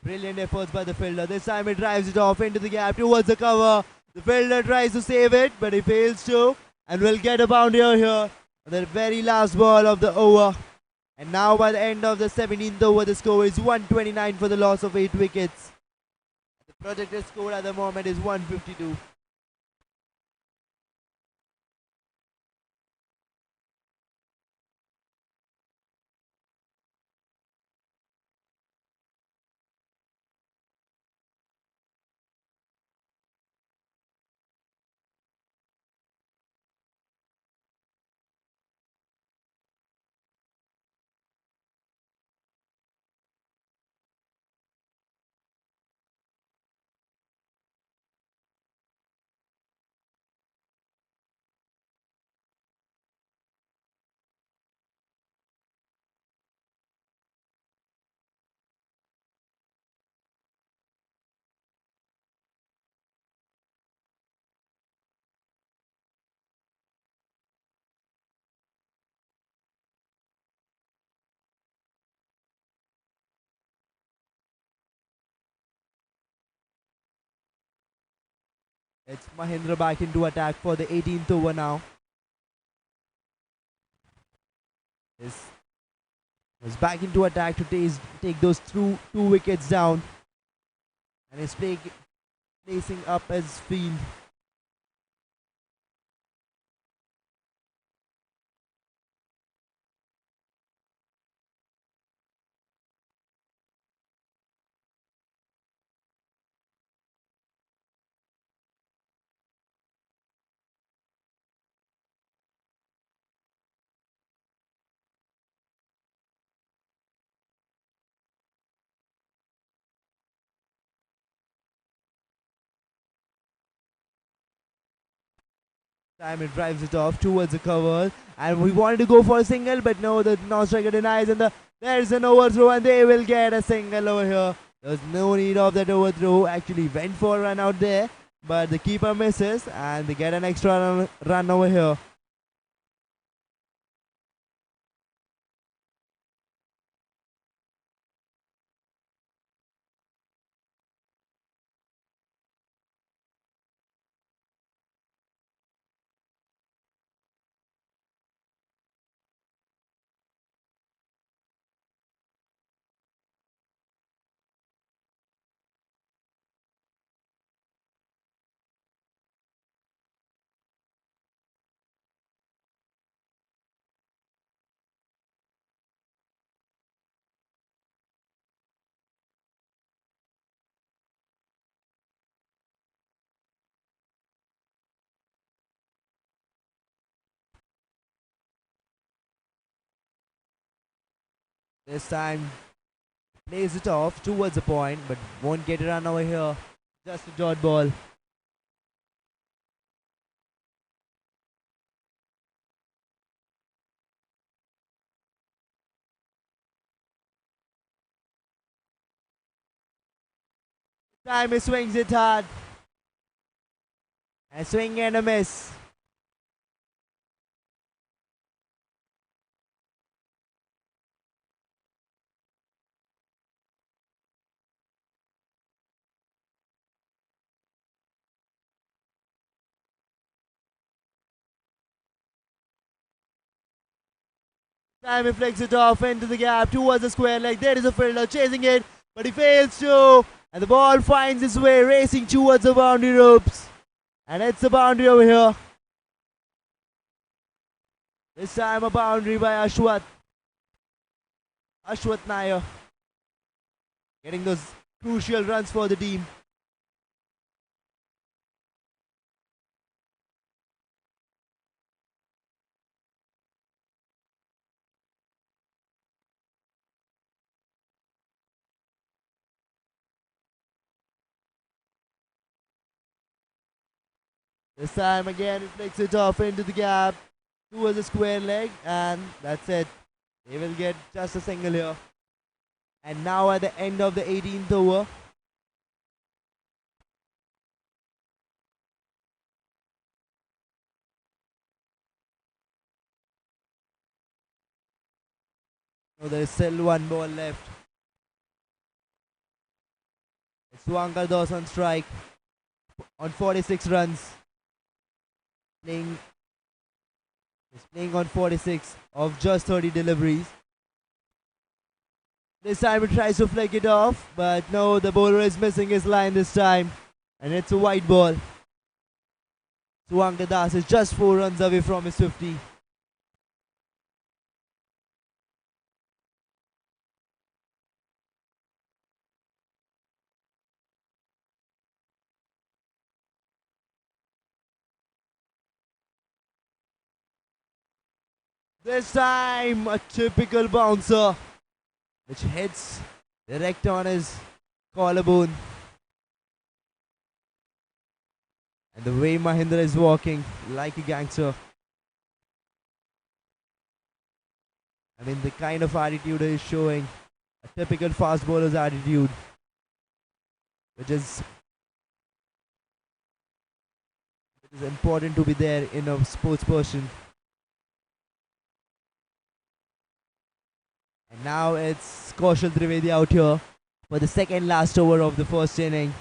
Brilliant efforts by the fielder. This time he drives it off into the gap towards the cover. The fielder tries to save it, but he fails to, and will get a boundary here. The very last ball of the over. And now by the end of the 17th over, the score is 129 for the loss of 8 wickets. The projected score at the moment is 152. It's Mahindra back into attack for the 18th over now. Is back into attack to take those two wickets down. And is placing up his field. Time it drives it off towards the cover, and we wanted to go for a single, but no, the non-striker denies, and there's an overthrow, and they will get a single over here. There's no need of that overthrow. Actually went for a run out there, but the keeper misses, and they get an extra run over here. This time plays it off towards the point, but won't get a run over here. Just a dot ball. Time he swings it hard. A swing and a miss. Time he flicks it off into the gap towards the square leg. There is a fielder chasing it, but he fails to. And the ball finds its way racing towards the boundary ropes. And it's a boundary over here. This time a boundary by Ashwath. Ashwath Nair. Getting those crucial runs for the team. This time again, he flicks it off into the gap towards the square leg, and that's it. They will get just a single here. And now at the end of the 18th over, so there is still one ball left. It's Suvankar Das on strike on 46 runs. He's playing on 46 of just 30 deliveries. This time he tries to flick it off, but no, the bowler is missing his line this time, and it's a white ball. Suvankar Das is just 4 runs away from his 50. This time a typical bouncer which hits direct on his collarbone. And the way Mahindra is walking like a gangster. I mean, the kind of attitude he is showing, a typical fast bowler's attitude, which is important to be there in a sports person. And now it's Kaushal Trivedi out here for the second last over of the first inning.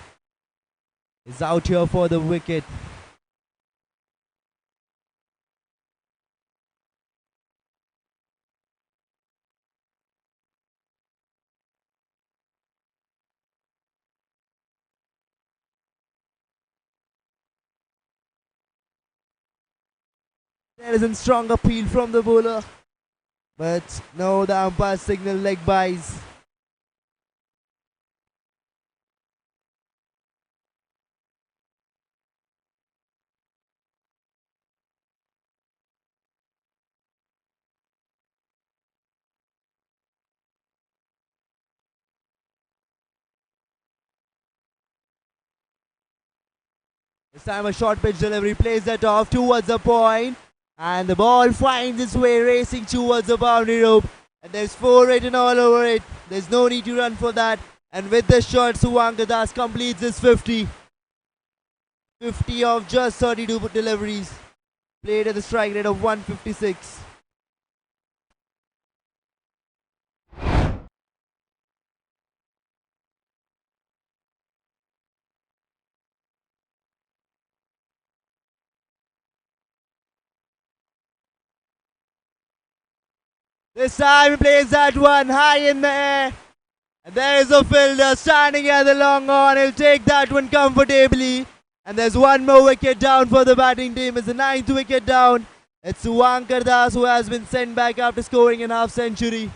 He's out here for the wicket. There is a strong appeal from the bowler. But no, the umpire signal leg byes. This time a short pitch delivery, plays that off towards the point. And the ball finds its way racing towards the boundary rope. And there's 4 written all over it. There's no need to run for that. And with this shot, Suvankar Das completes his 50. 50 of just 32 deliveries. Played at the strike rate of 156. This time he plays that one high in the air. And there is a fielder standing at the long on. He'll take that one comfortably. And there's one more wicket down for the batting team. It's the 9th wicket down. It's Suvankar Das who has been sent back after scoring an half century.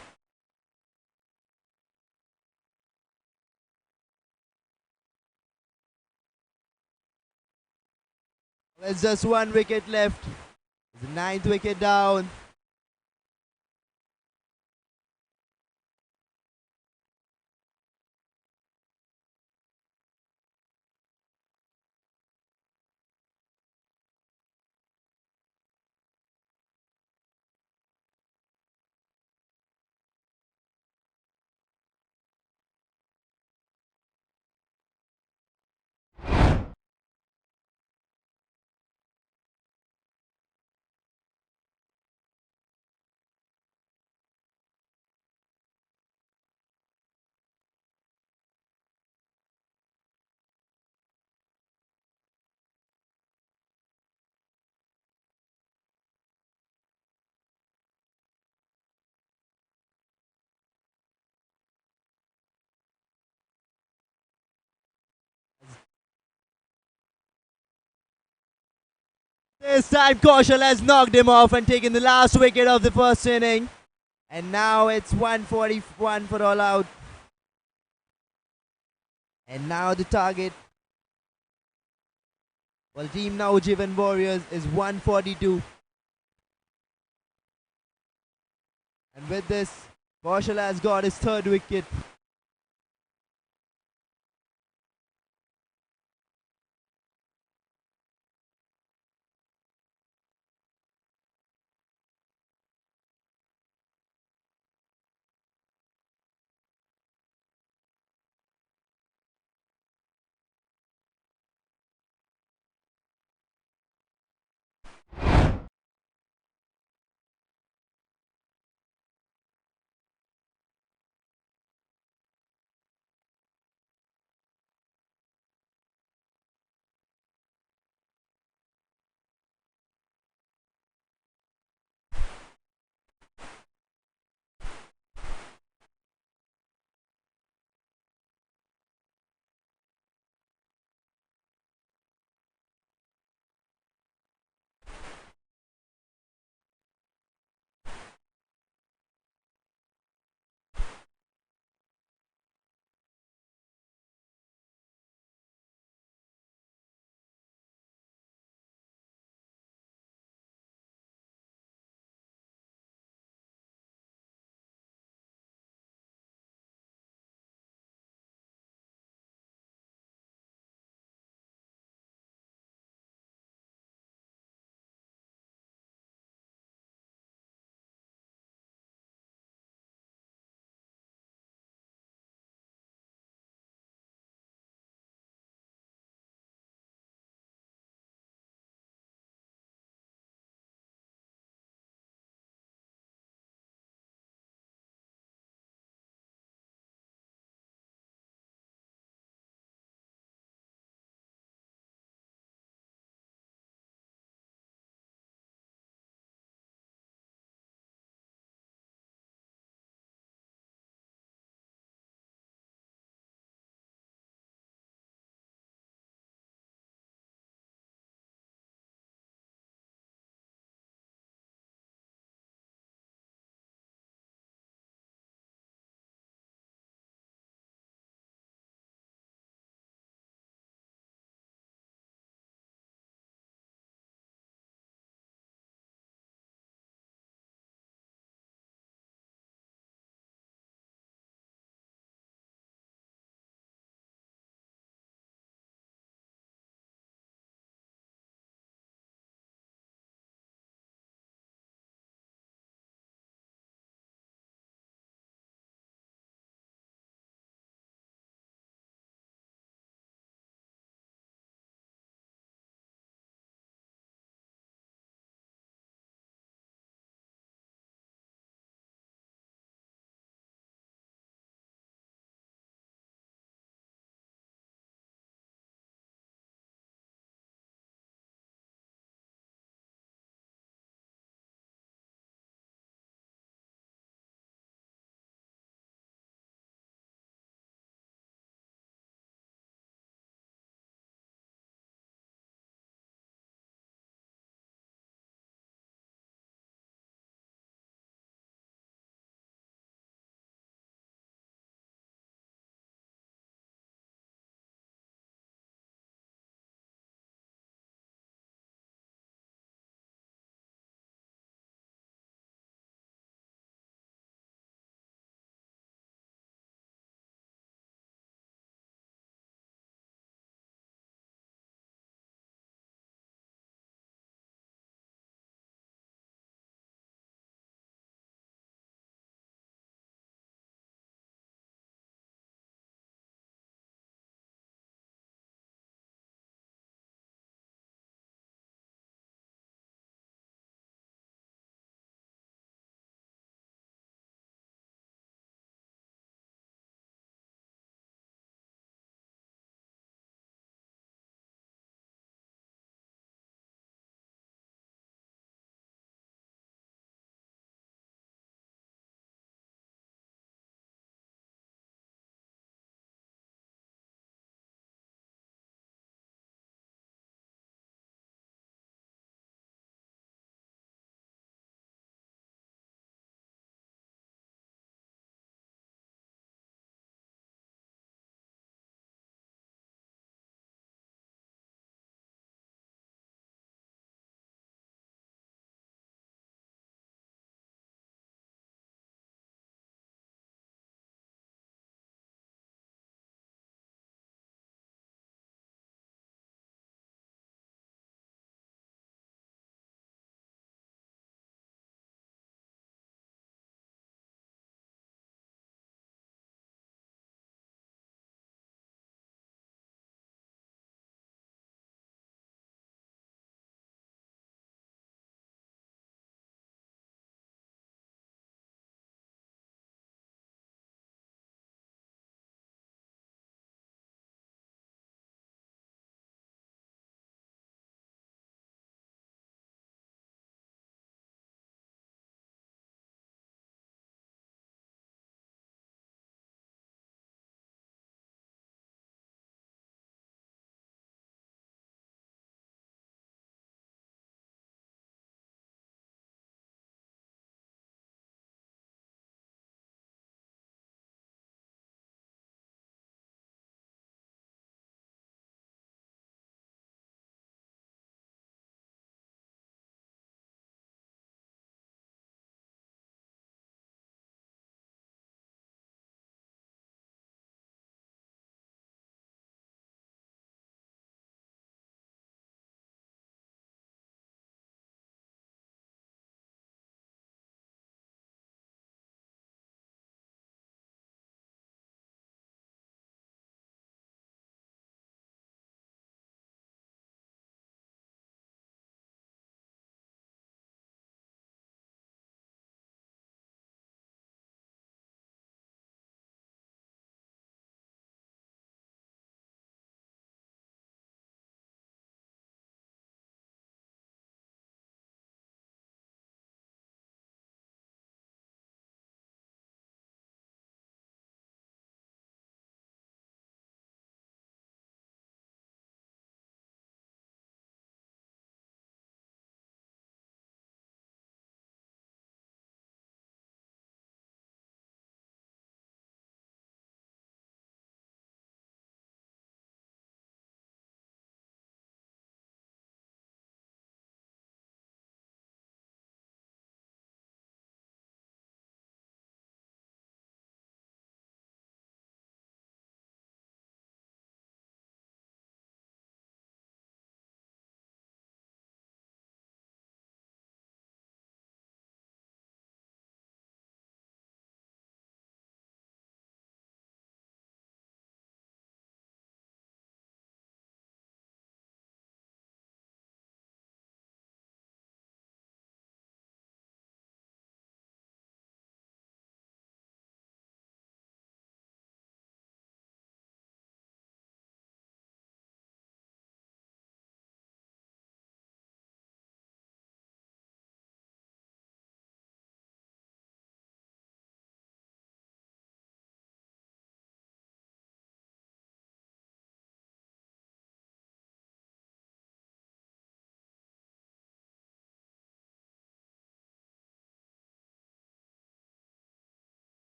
There's just 1 wicket left. It's the 9th wicket down. This time Kaushal has knocked him off and taken the last wicket of the first inning. And now it's 141 for all out. And now the target for Team Navjivan Warriors is 142. And with this, Kaushal has got his third wicket.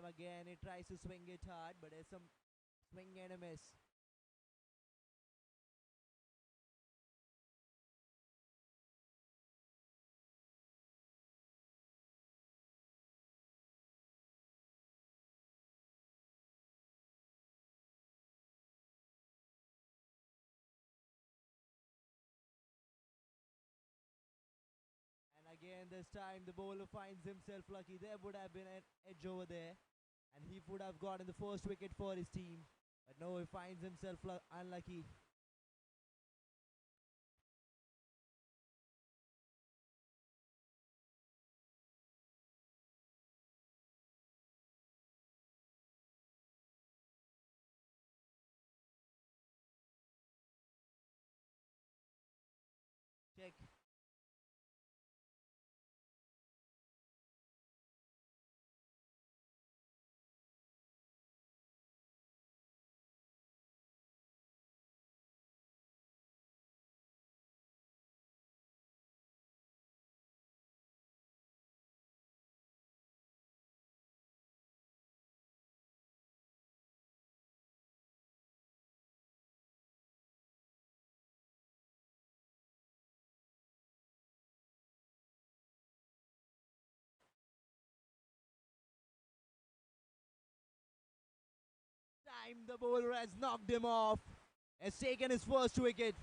again. He tries to swing it hard, but there's some swing and a miss. And again, this time the bowler finds himself lucky. There would have been an edge over there, and he would have gotten the first wicket for his team. But no, he finds himself unlucky. Check. Time the bowler has knocked him off. Has taken his first wicket.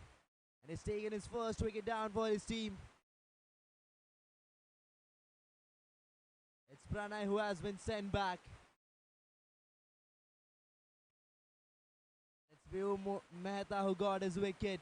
And has taken his first wicket down for his team. It's Pranay who has been sent back. It's View Mehta who got his wicket.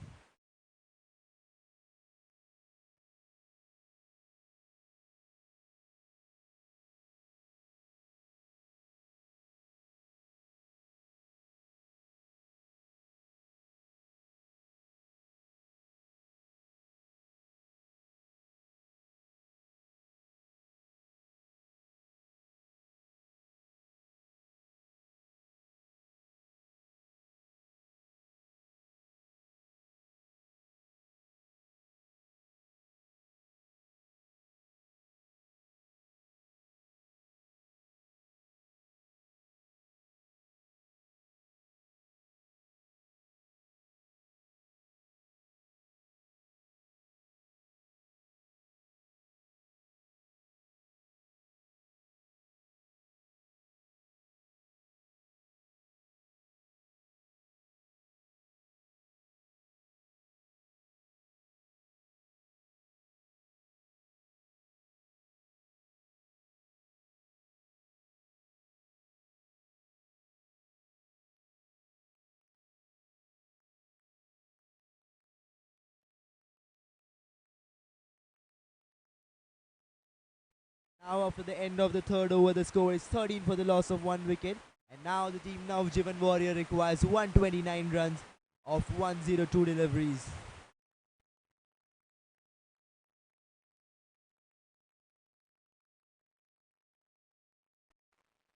Now after the end of the third over, the score is 13 for the loss of 1 wicket. And now the team Navjivan Warrior requires 129 runs of 102 deliveries.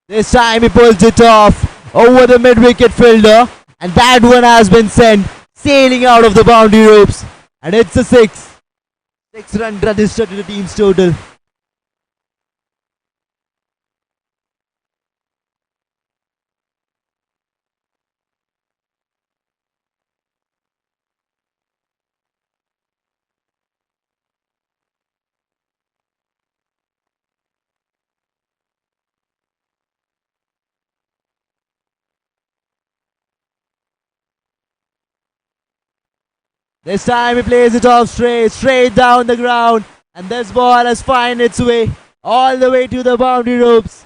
This time he pulls it off over the mid-wicket fielder. And that one has been sent sailing out of the boundary ropes. And it's a 6. 6 run register to the team's total. This time he plays it off straight down the ground. And this ball has found its way all the way to the boundary ropes.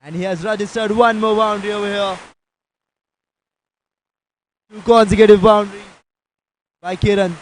And he has registered one more boundary over here. 2 consecutive boundaries by Kiran.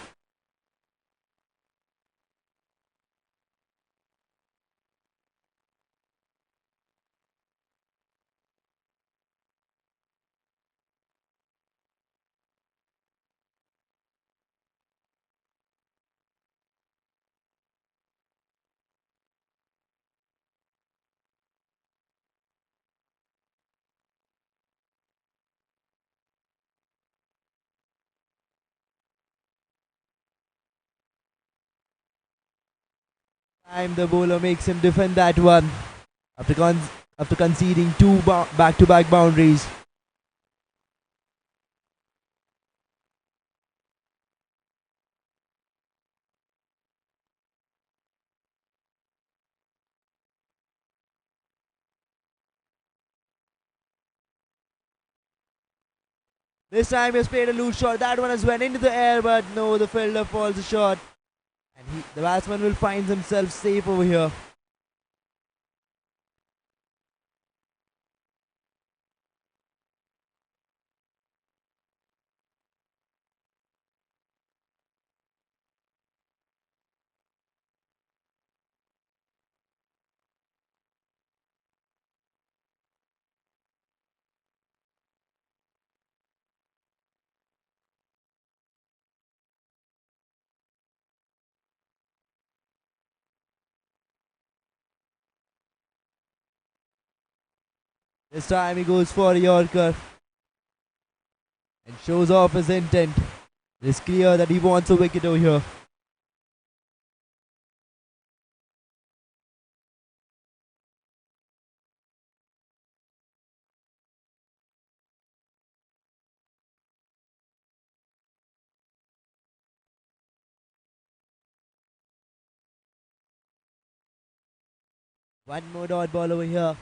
Time the bowler makes him defend that one. after, after conceding two back-to-back boundaries. This time he has played a loose shot. That one has went into the air, but no, the fielder falls short. And the batsman will find himself safe over here. This time he goes for a Yorker and shows off his intent. It's clear that he wants a wicket over here. One more dot ball over here.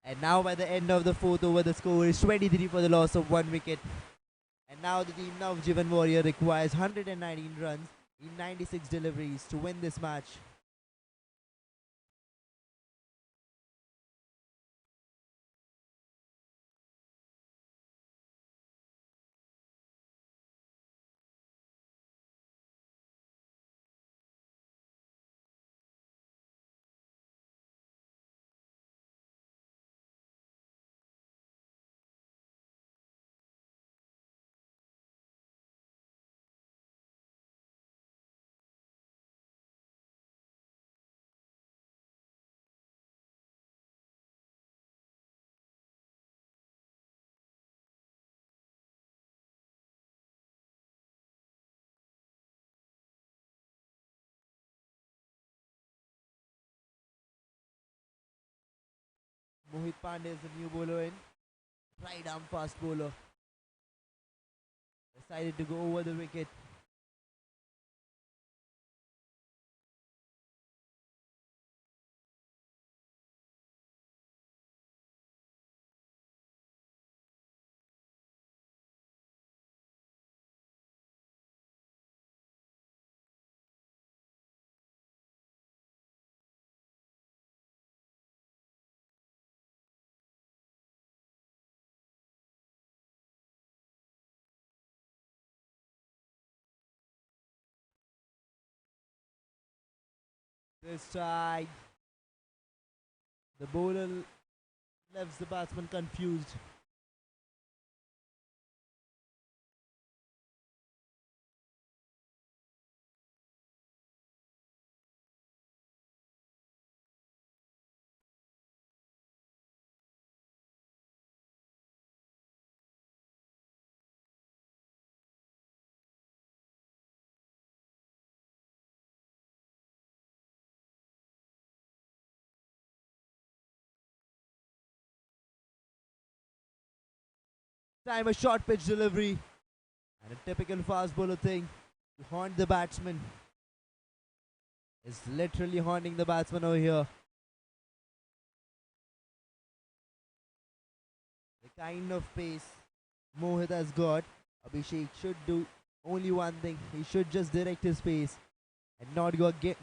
And now by the end of the fourth over, the score is 23 for the loss of 1 wicket. And now the team Navjivan Warrior requires 119 runs in 96 deliveries to win this match. Mohit Pandey is the new bowler in. Right arm fast bowler. Decided to go over the wicket. This time, the bowler leaves the batsman confused. Time a short pitch delivery and a typical fast bowler thing to haunt the batsman. Is literally haunting the batsman over here. kind of pace Mohit has got, Abhishek should do only one thing. He should just direct his pace and not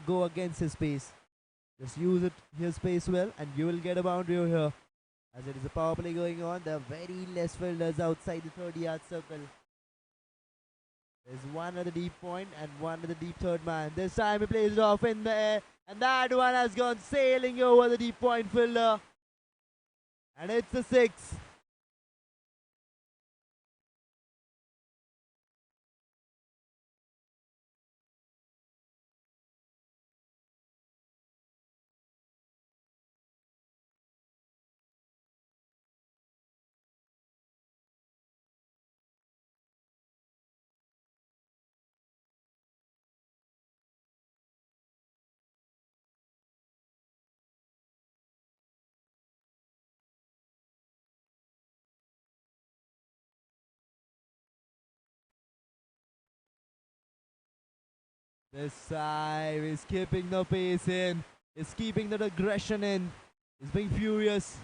go against his pace. Just use his pace well, and you will get a boundary over here. As it is a power play going on, there are very less fielders outside the 30-yard circle. There's one at the deep point and one at the deep third man. This time he plays it off in the air, and that one has gone sailing over the deep point fielder. And it's a 6. This side is keeping the pace in, is keeping that aggression in, is being furious.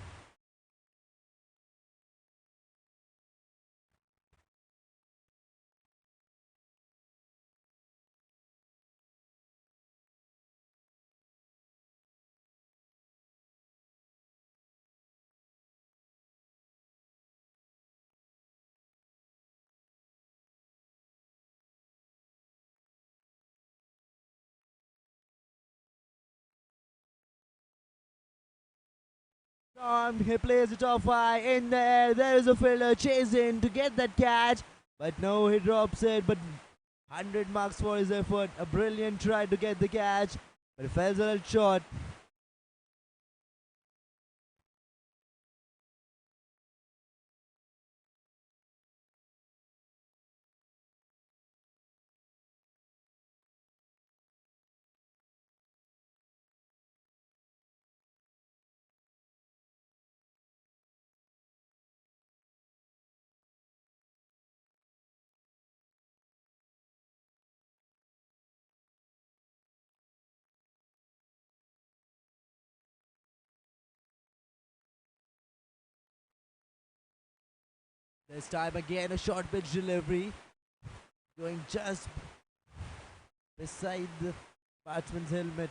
He plays it off high in the air. There is a fielder chasing to get that catch, but no, he drops it. But 100 marks for his effort. A brilliant try to get the catch, but it fell a little short. This time again a short pitch delivery, going just beside the batsman's helmet.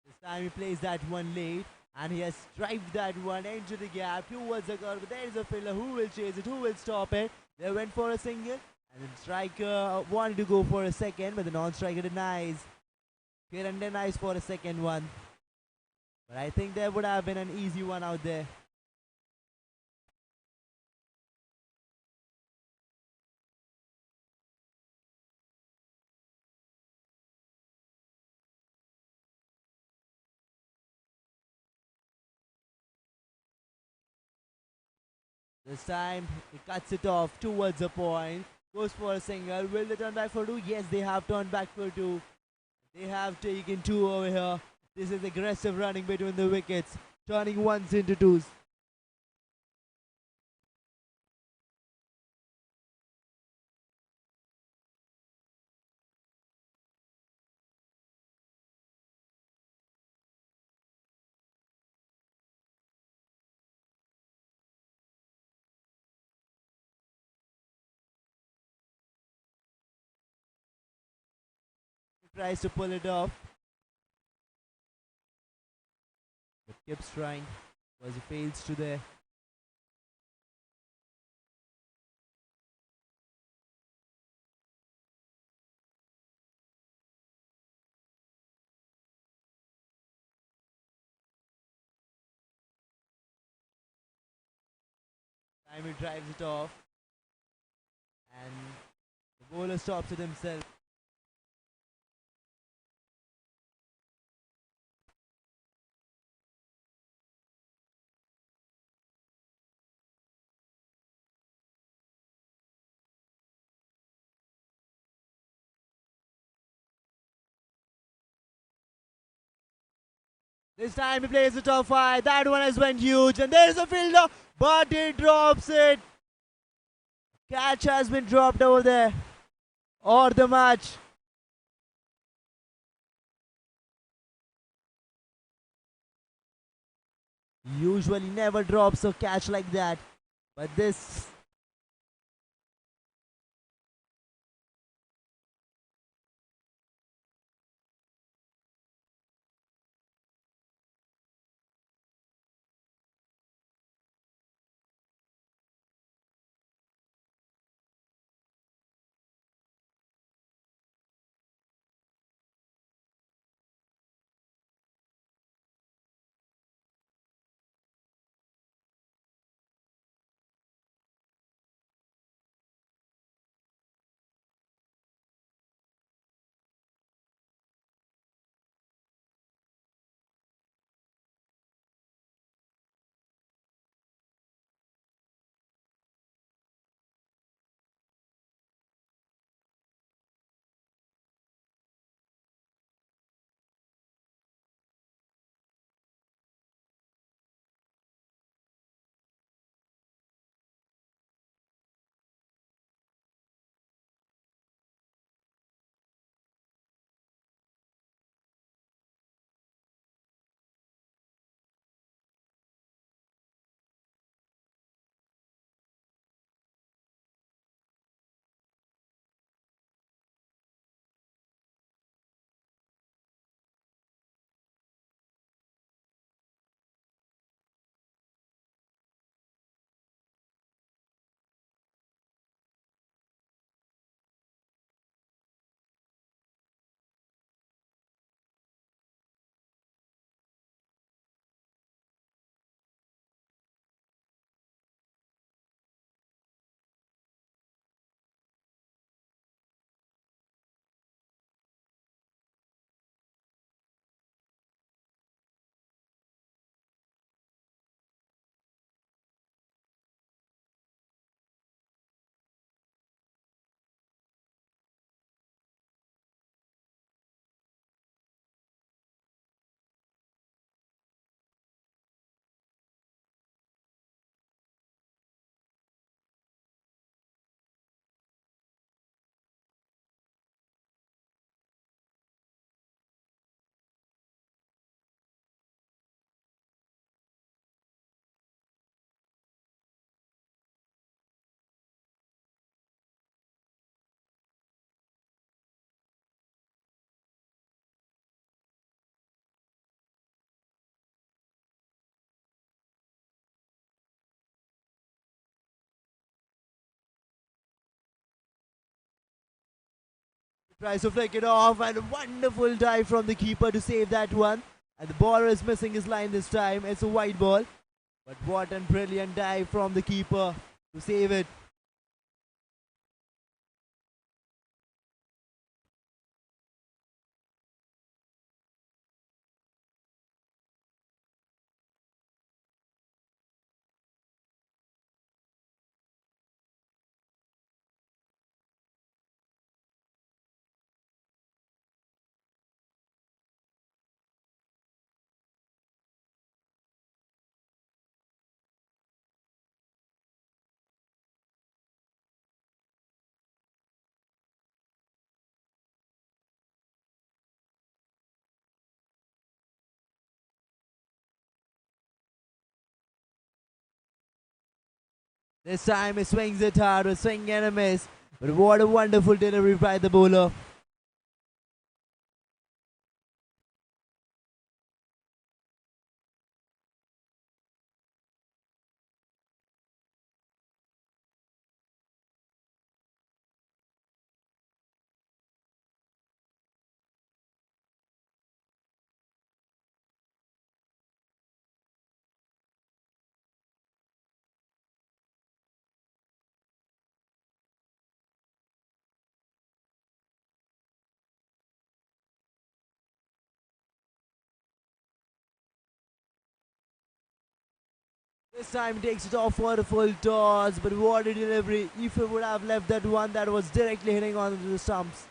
This time he plays that one late, and he has striped that one into the gap towards the curve. There is a fielder who will chase it, who will stop it. They went for a single, and the striker wanted to go for a second, but the non-striker denies. Kiran denies for a second one. But I think there would have been an easy one out there. This time he cuts it off towards the point. Goes for a single. Will they turn back for two? Yes, they have turned back for two. They have taken two over here. This is aggressive running between the wickets, turning ones into twos. Tries to pull it off, but keeps trying because he fails to there. Time he drives it off, and the bowler stops it himself. This time he plays it off high. That one has went huge, and there's a fielder, but he drops it. Catch has been dropped over there, or the match. Usually never drops a catch like that, but this. Tries to flick it off, and a wonderful dive from the keeper to save that one. And the bowler is missing his line this time. It's a white ball. But what a brilliant dive from the keeper to save it. This time he swings it hard, a swing and a miss. But what a wonderful delivery by the bowler. This time he takes it off for a full toss, but what a delivery. If he would have left that one that was directly hitting onto the stumps.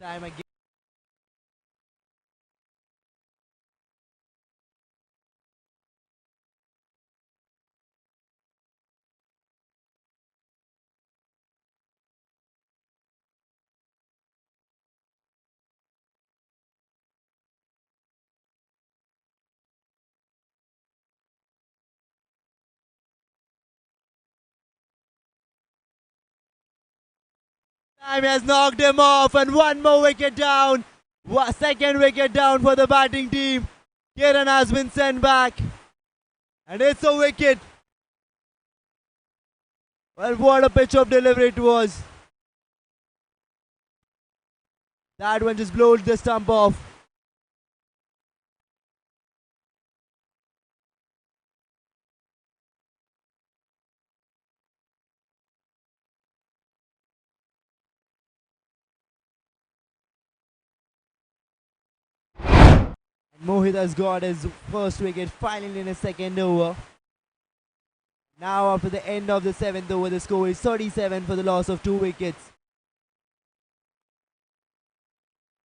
Time again. Time has knocked him off, and one more wicket down. Second wicket down for the batting team. Kiran has been sent back, and it's a wicket. Well, what a pitch of delivery it was. That one just blowed the stump off. And Mohit has got his first wicket finally in his second over. Now after the end of the 7th over, the score is 37 for the loss of 2 wickets.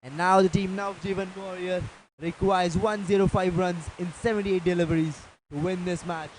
And now the team Navjivan Warrior requires 105 runs in 78 deliveries to win this match.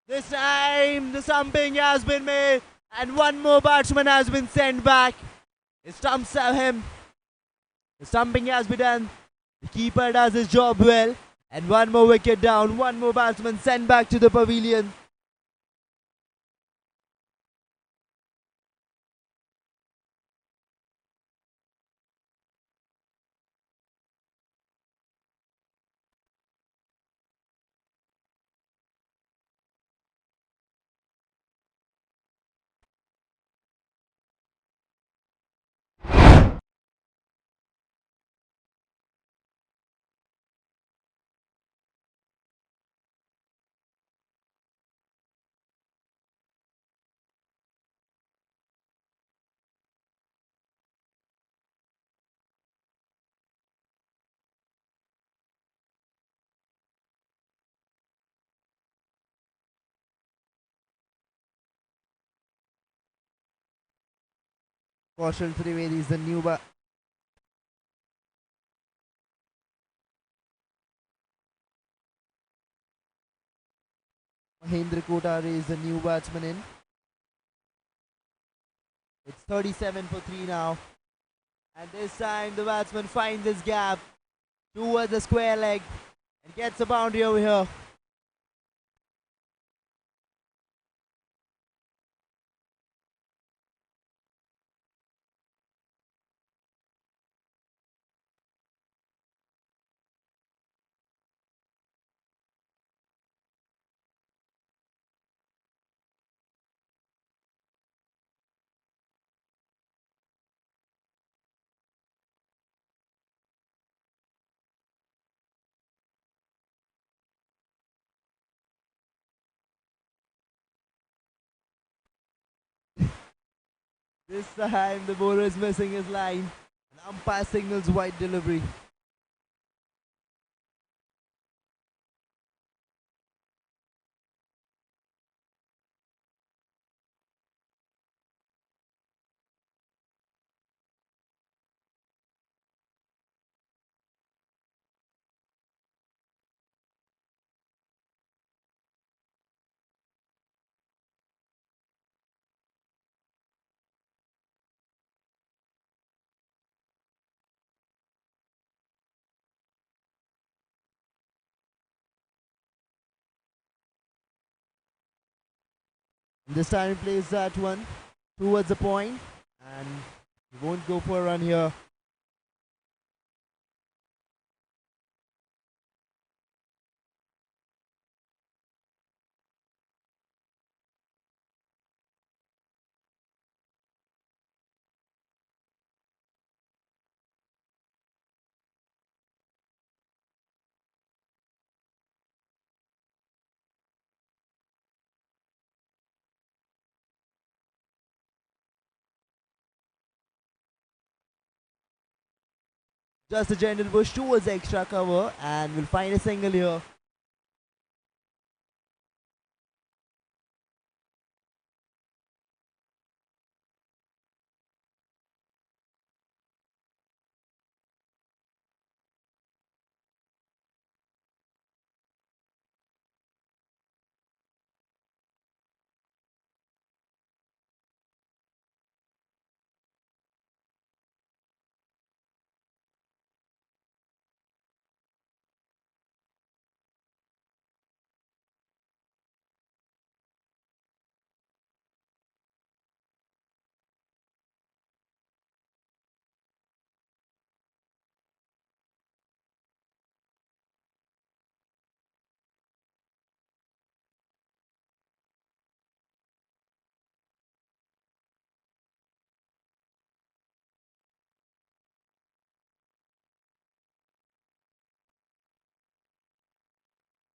This time the stumping has been made and one more batsman has been sent back. It stumps him. The stumping has been done. The keeper does his job well. And one more wicket down. One more batsman sent back to the pavilion. Kaushal Trivedi is the new Mahendra Kotare is the new batsman in. It's 37 for 3 now. And this time the batsman finds his gap towards the square leg and gets a boundary over here. This time the bowler is missing his line. And umpire signals wide delivery. This time he plays that one towards the point and he won't go for a run here. Just a gentle push towards the extra cover and we'll find a single here.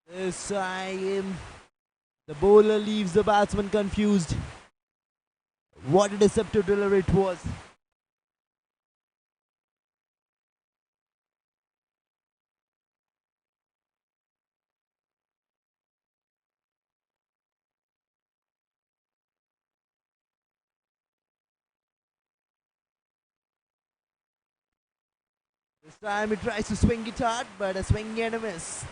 This time the bowler leaves the batsman confused. What a deceptive delivery it was. This time he tries to swing it hard, but a swing and a miss.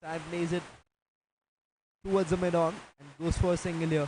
Time plays it towards the mid on and goes for a single here.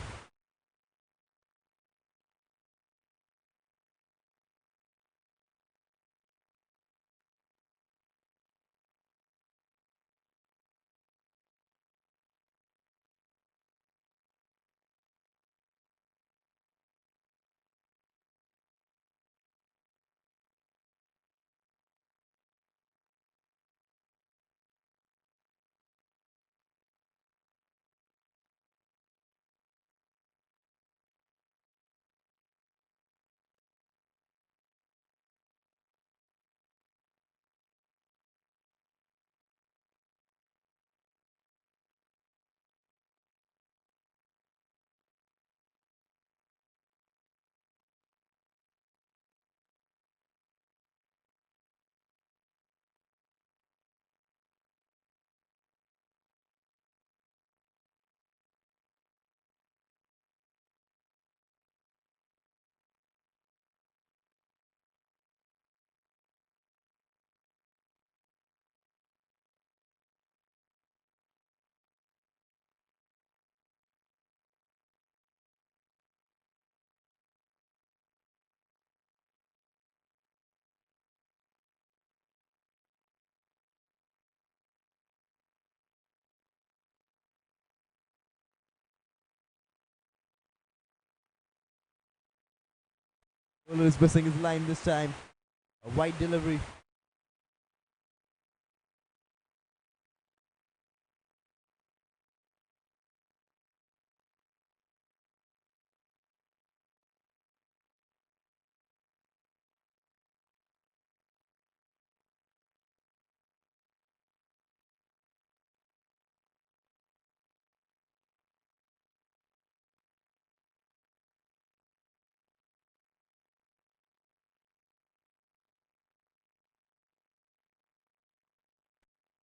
Bowler is missing his line this time. A wide delivery.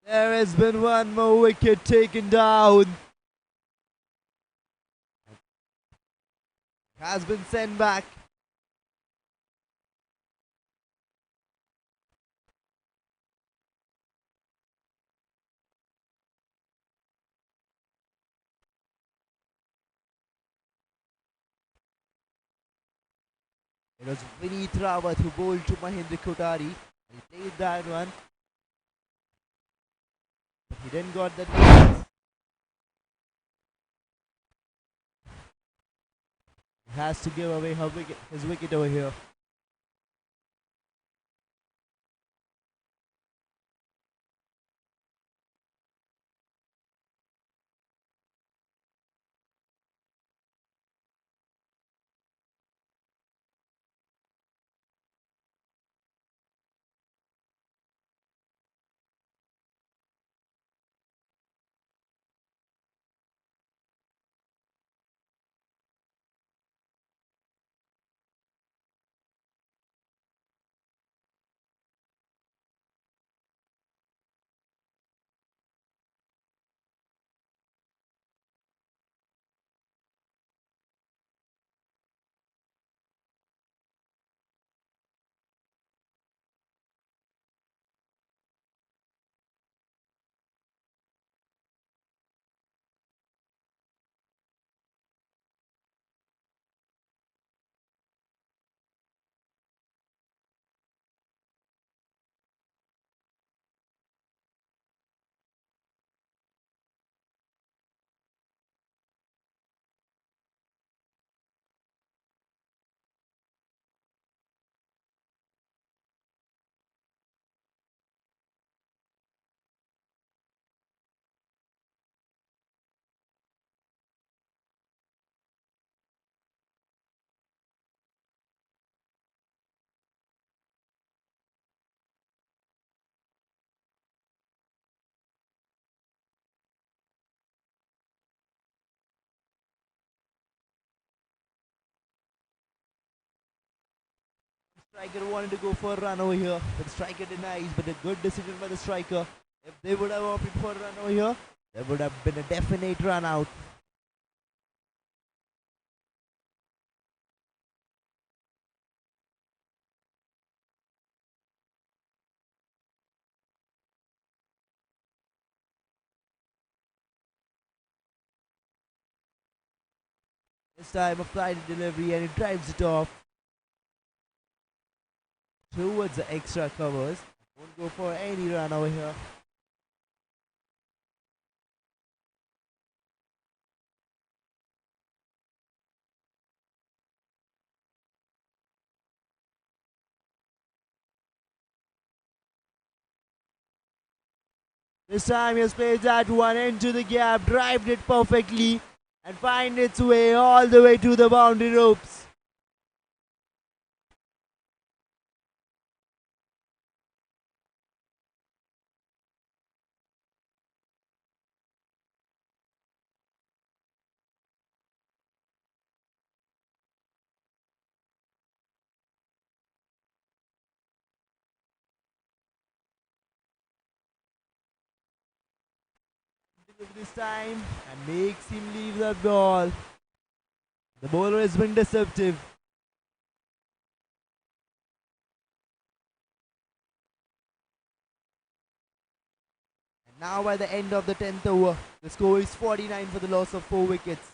There has been one more wicket taken down. Has been sent back. It was Vineet Rawat who bowled to Mahendra Kotari. He played that one, but he didn't got the distance. He has to give away his wicket over here. Striker wanted to go for a run over here, but the striker denies. But a good decision by the striker. If they would have opted for a run over here, there would have been a definite run out. This time a flight delivery and he drives it off towards the extra covers. Won't go for any run over here. This time he has played that one into the gap, drived it perfectly, and find its way all the way to the boundary ropes. This time and makes him leave the ball. The bowler has been deceptive. And now by the end of the 10th over, the score is 49 for the loss of 4 wickets.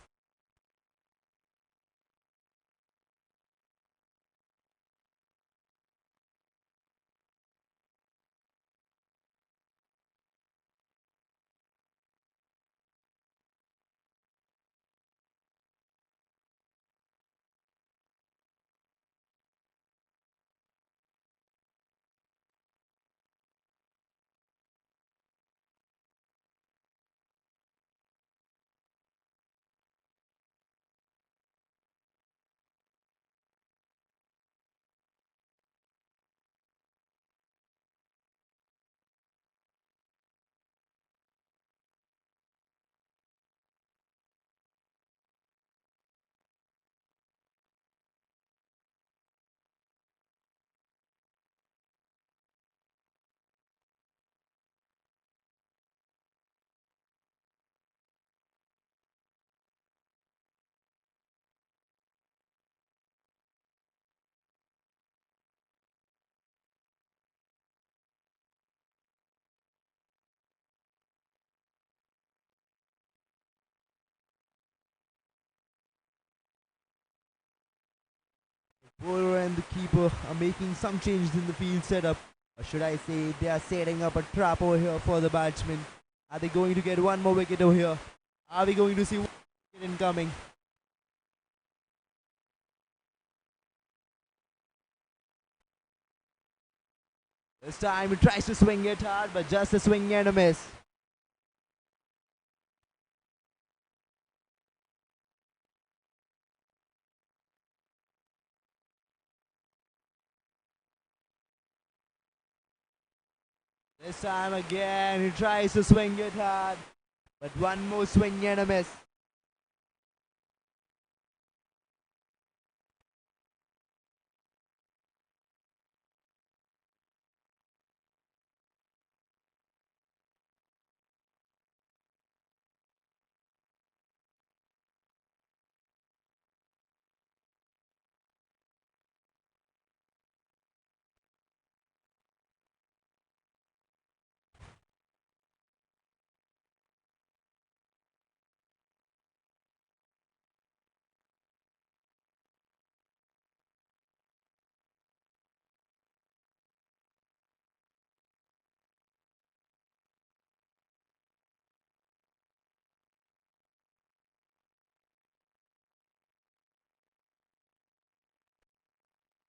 The bowler and the keeper are making some changes in the field setup. Or should I say, they are setting up a trap over here for the batsmen. Are they going to get one more wicket over here? Are we going to see one wicket incoming? This time he tries to swing it hard, but just a swing and a miss. This time again, he tries to swing it hard, but one more swing and a miss.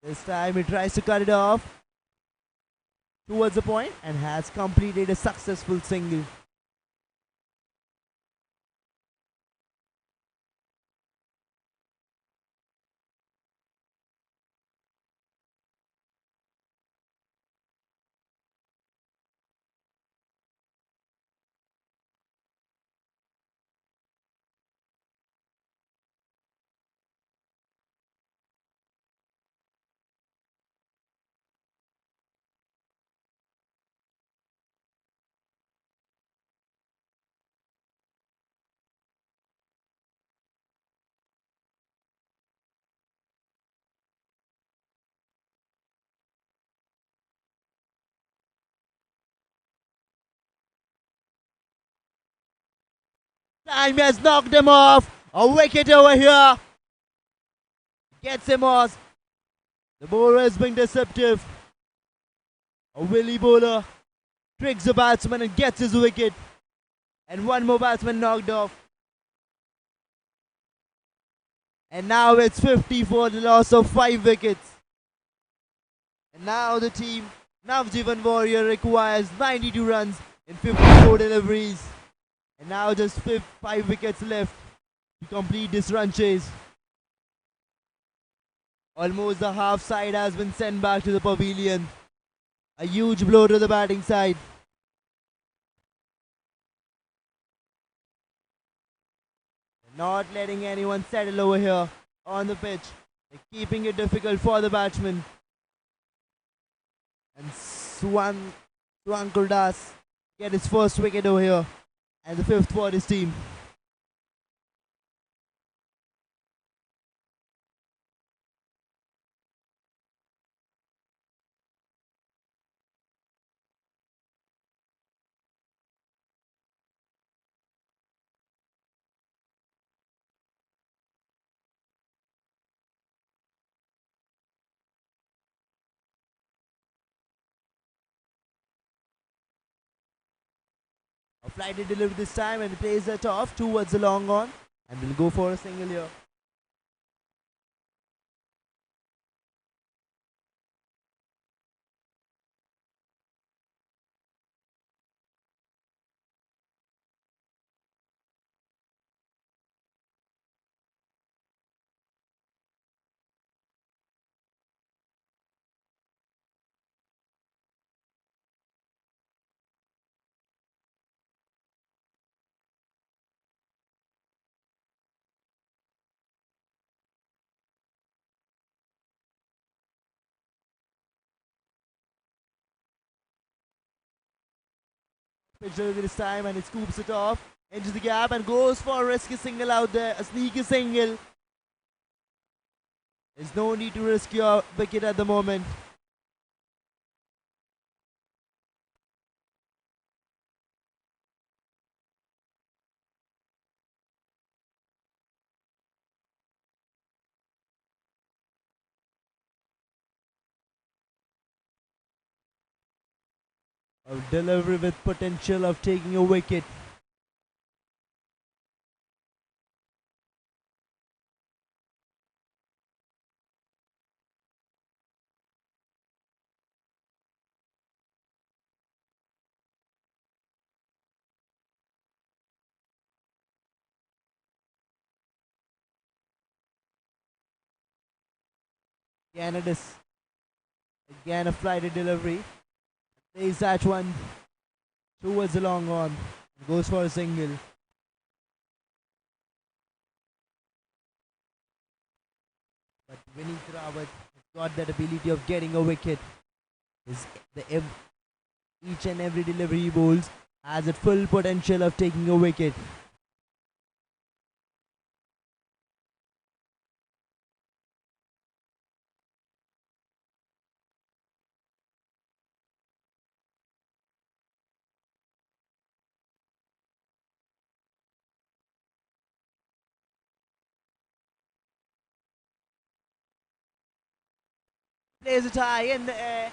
This time he tries to cut it off towards the point and has completed a successful single. Time has knocked him off. A wicket over here. Gets him off. The bowler is being deceptive. A Willy bowler tricks the batsman and gets his wicket. And one more batsman knocked off. And now it's 50 for the loss of 5 wickets. And now the team, Navjivan Warrior, requires 92 runs in 54 deliveries. And now just 5 wickets left to complete this run chase. Almost the half side has been sent back to the pavilion. A huge blow to the batting side. Not letting anyone settle over here on the pitch. They're keeping it difficult for the batsman. And Swan Kurdas get his first wicket over here. And the 5th for his team. A flighted delivery this time, and he plays that off towards the long on. And will go for a single here. Pitch delivery this time, and it scoops it off into the gap and goes for a risky single out there. A sneaky single. There's no need to risk your wicket at the moment. A delivery with potential of taking a wicket. Again it is. Again a flighted delivery. Plays that one towards the long on. Goes for a single. But Vinny Rawat has got that ability of getting a wicket. Each and every delivery he bowls has a full potential of taking a wicket. Plays it high in the air.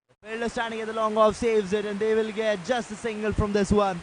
The fielder standing at the long off saves it, and they will get just a single from this one.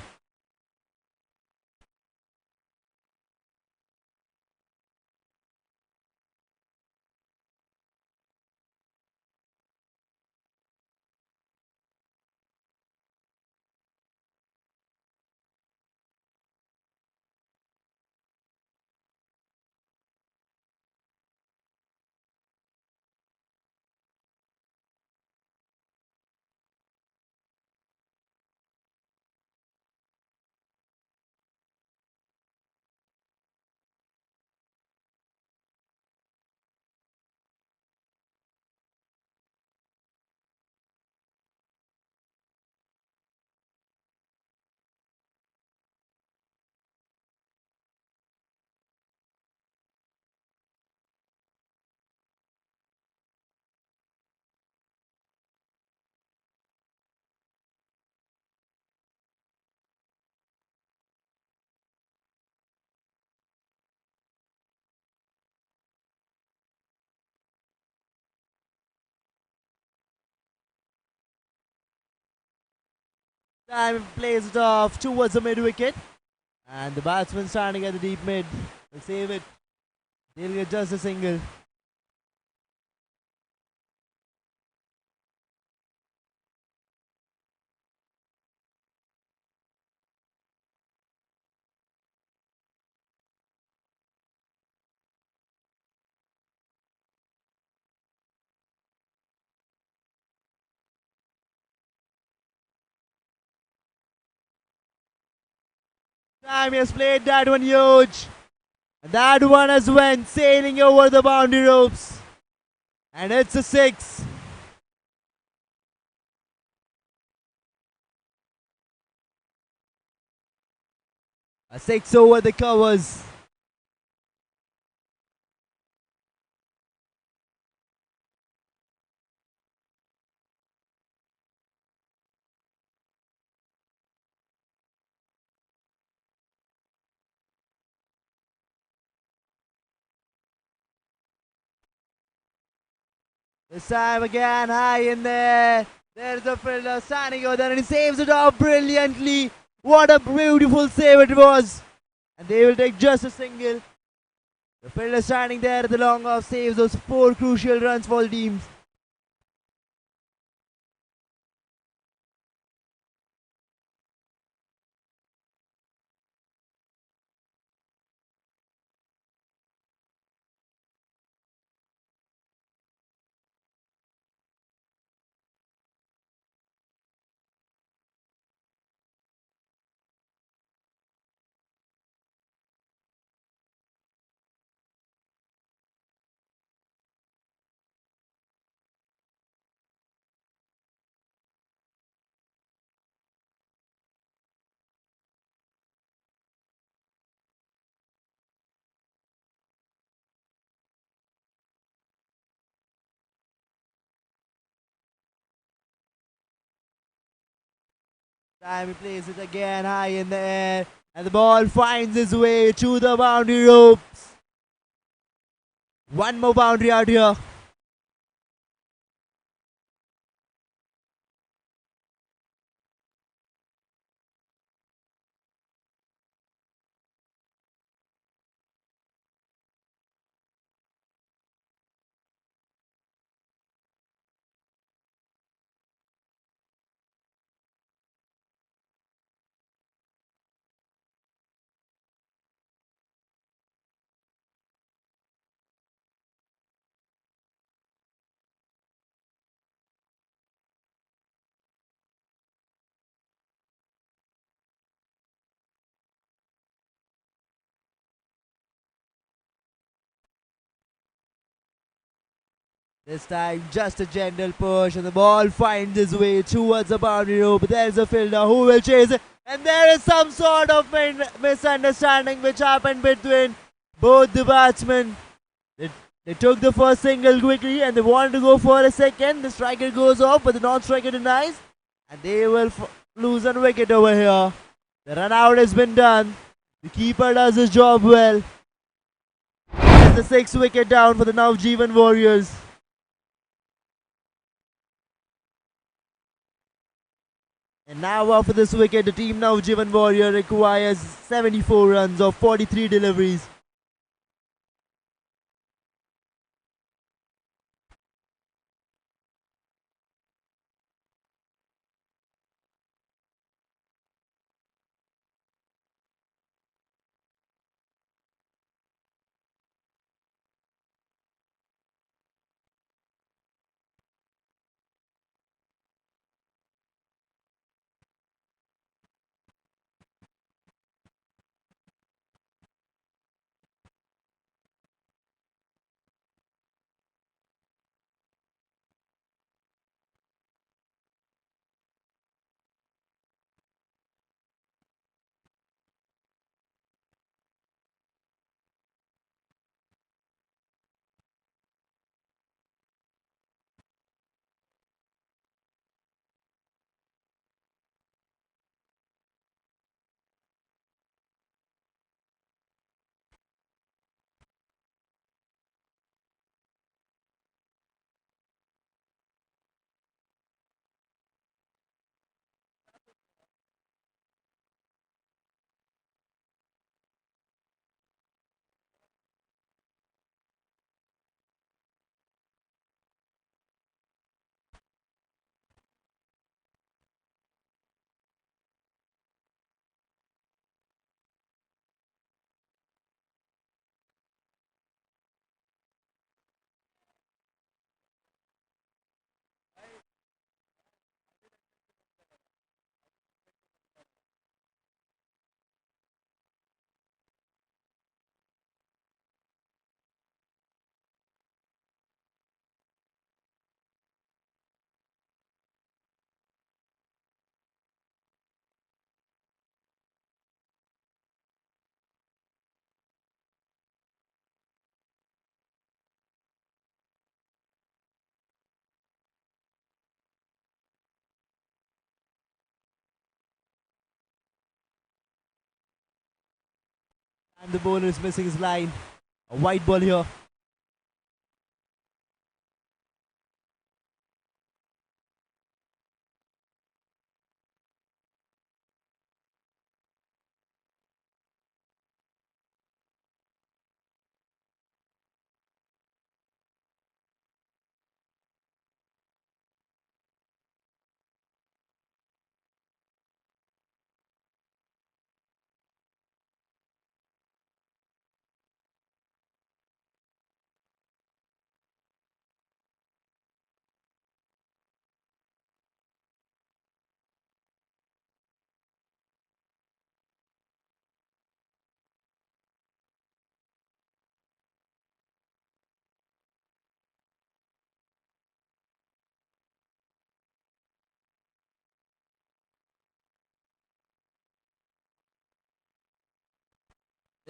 Time plays it off towards the mid wicket. And the batsman standing at the deep mid will save it. They'll get just a single. Time has played that one huge. And that one has went sailing over the boundary ropes. And it's a six. A six over the covers. This time again, high in there. There's a fielder standing over there and he saves it off brilliantly. What a beautiful save it was. And they will take just a single. The fielder standing there at the long off saves those 4 crucial runs for the teams. Time he plays it again high in the air. And the ball finds its way to the boundary ropes. One more boundary out here. This time just a gentle push and the ball finds its way towards the boundary rope. There's a fielder who will chase it. And there is some sort of misunderstanding which happened between both the batsmen. They took the first single quickly and they wanted to go for a second. The striker goes off but the non-striker denies. And they will lose a wicket over here. The run out has been done. The keeper does his job well. There's the 6th wicket down for the Navjivan Warriors. And now after this wicket, the team Navjivan Warrior requires 74 runs of 43 deliveries. And the bowler is missing his line. A white ball here.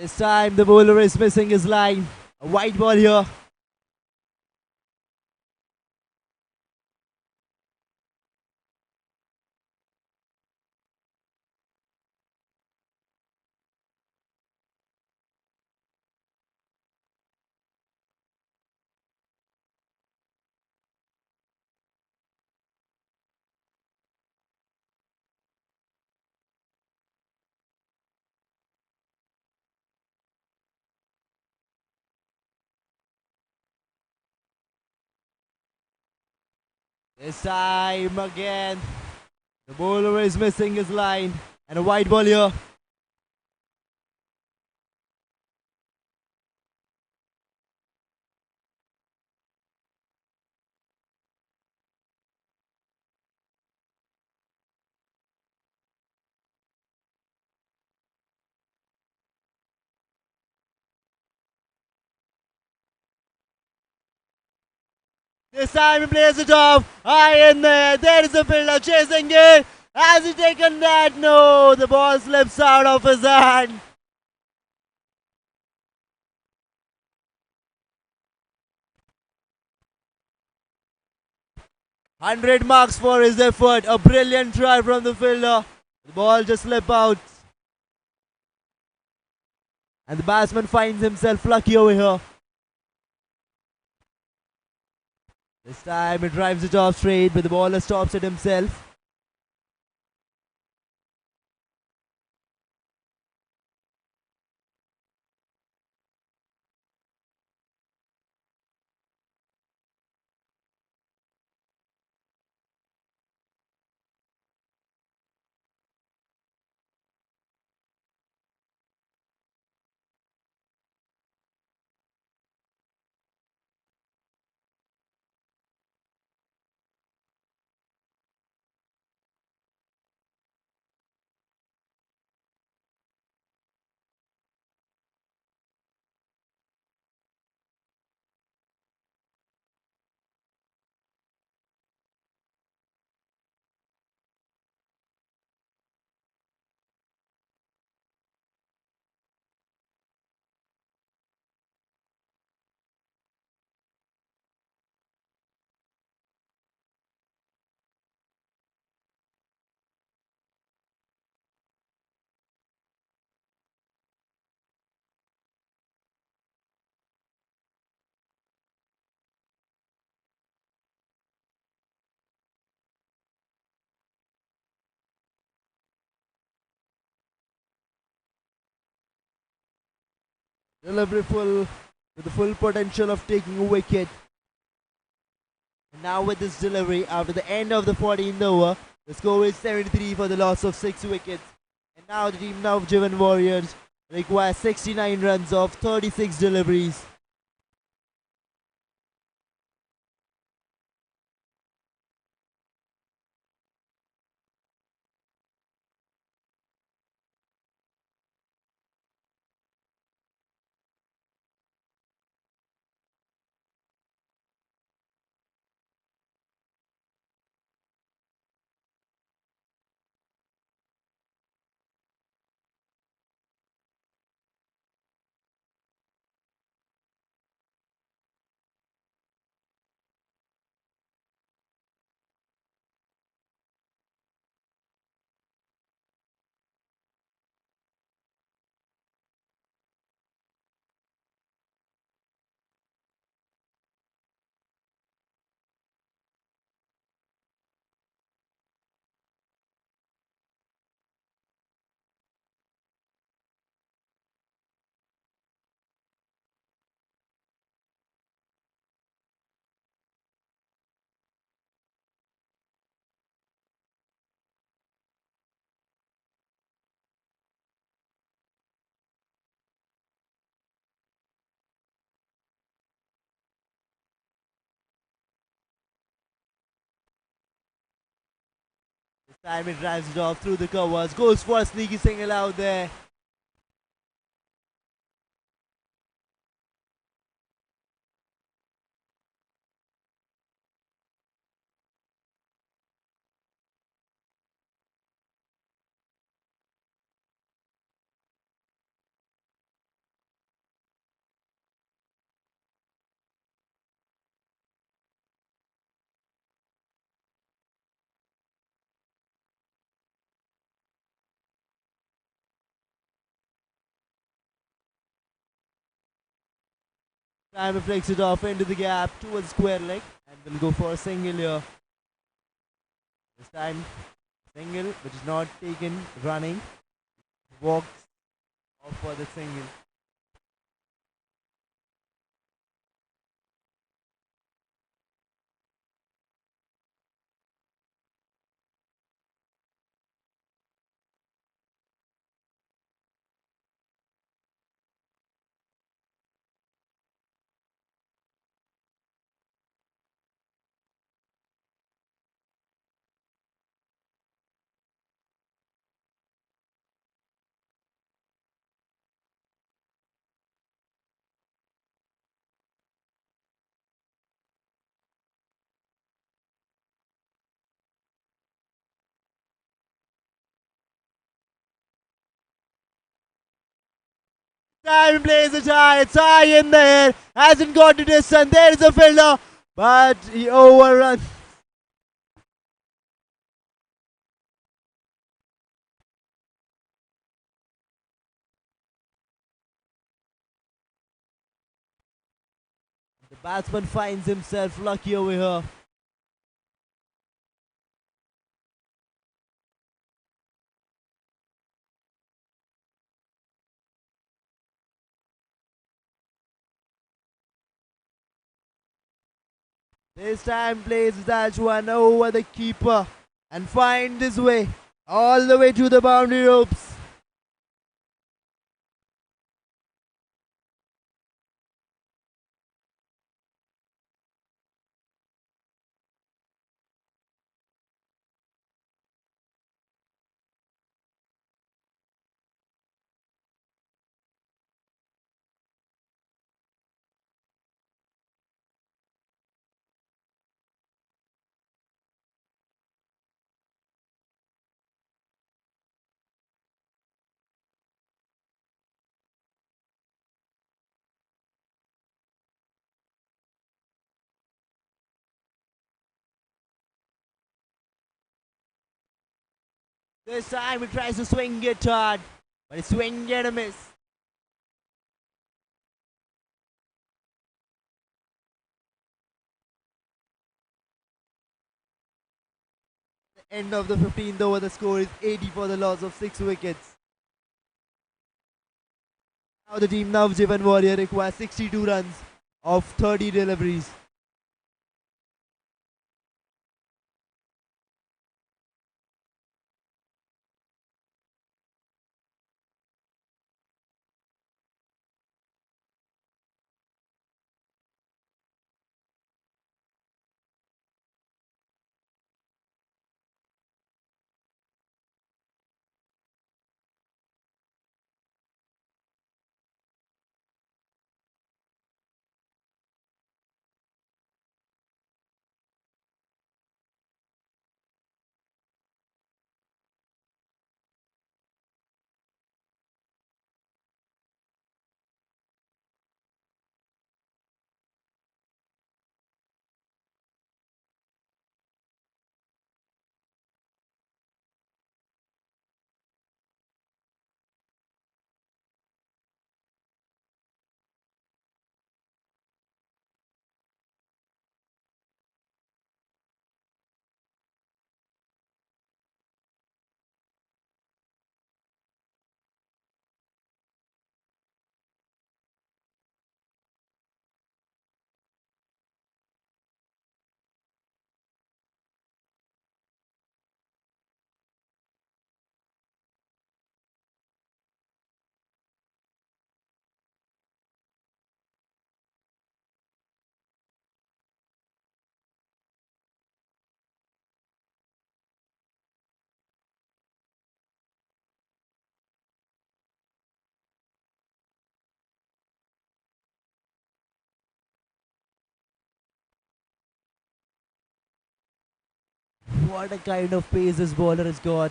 This time the bowler is missing his line. A white ball here. This time again. The bowler is missing his line. And a white ball here. This time he plays it off. High in there. There is the fielder chasing it. Has he taken that? No. The ball slips out of his hand. 100 marks for his effort. A brilliant try from the fielder. The ball just slipped out. And the batsman finds himself lucky over here. This time he drives it off straight, but the bowler stops it himself. Delivery full with the full potential of taking a wicket. And now with this delivery, after the end of the 14th over, the score is 73 for the loss of 6 wickets. And now the team Navjivan Warriors require 69 runs of 36 deliveries. Time it drives it off through the covers. Goes for a sneaky single out there. Time flicks it off into the gap towards square leg and will go for a single here. This time, single, which is not taken running. Walks off for the single. Time plays it high, it's high in the air, hasn't got the distance, there is a fielder, but he overruns. The batsman finds himself lucky over here. This time plays that one over the keeper and find his way all the way to the boundary ropes. This time he tries to swing it hard, but he swing and a miss. The end of the 15th over, the score is 80 for the loss of 6 wickets. Now the team Navjivan Warrior requires 62 runs of 30 deliveries. What a kind of pace this bowler has got.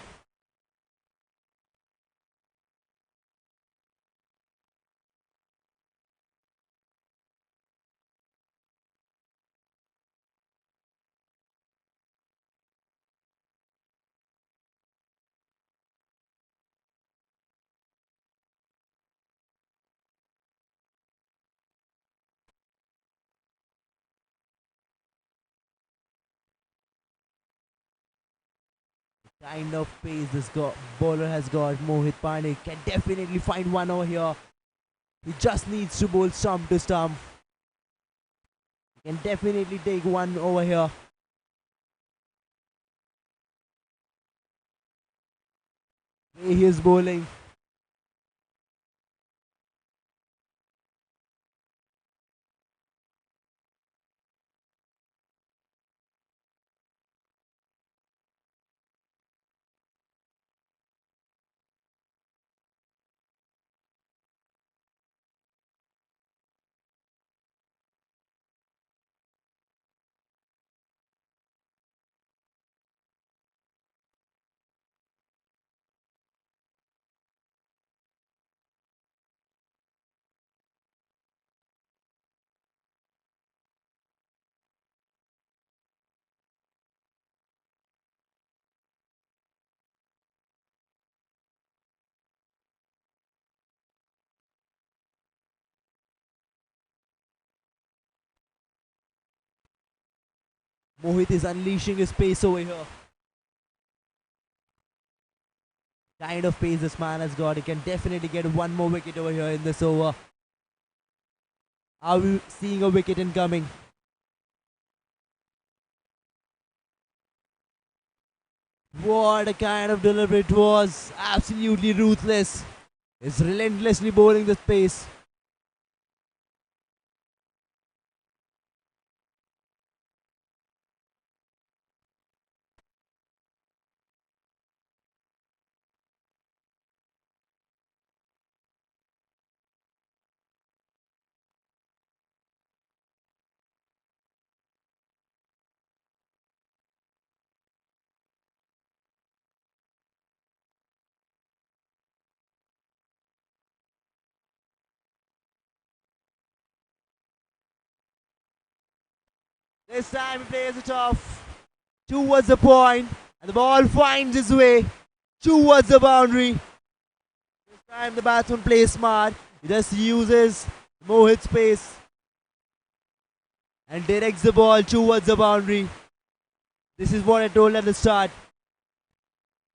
Kind of pace this bowler has got. Mohit Pandey can definitely find one over here. He just needs to bowl stump to stump. He can definitely take one over here. He is bowling. Mohit is unleashing his pace over here. Kind of pace this man has got. He can definitely get one more wicket over here in this over. Are we seeing a wicket incoming? What a kind of delivery it was. Absolutely ruthless. He's relentlessly bowling this pace. This time he plays it off towards the point, and the ball finds its way towards the boundary. This time the batsman plays smart. He just uses Mohit's pace and directs the ball towards the boundary. This is what I told at the start.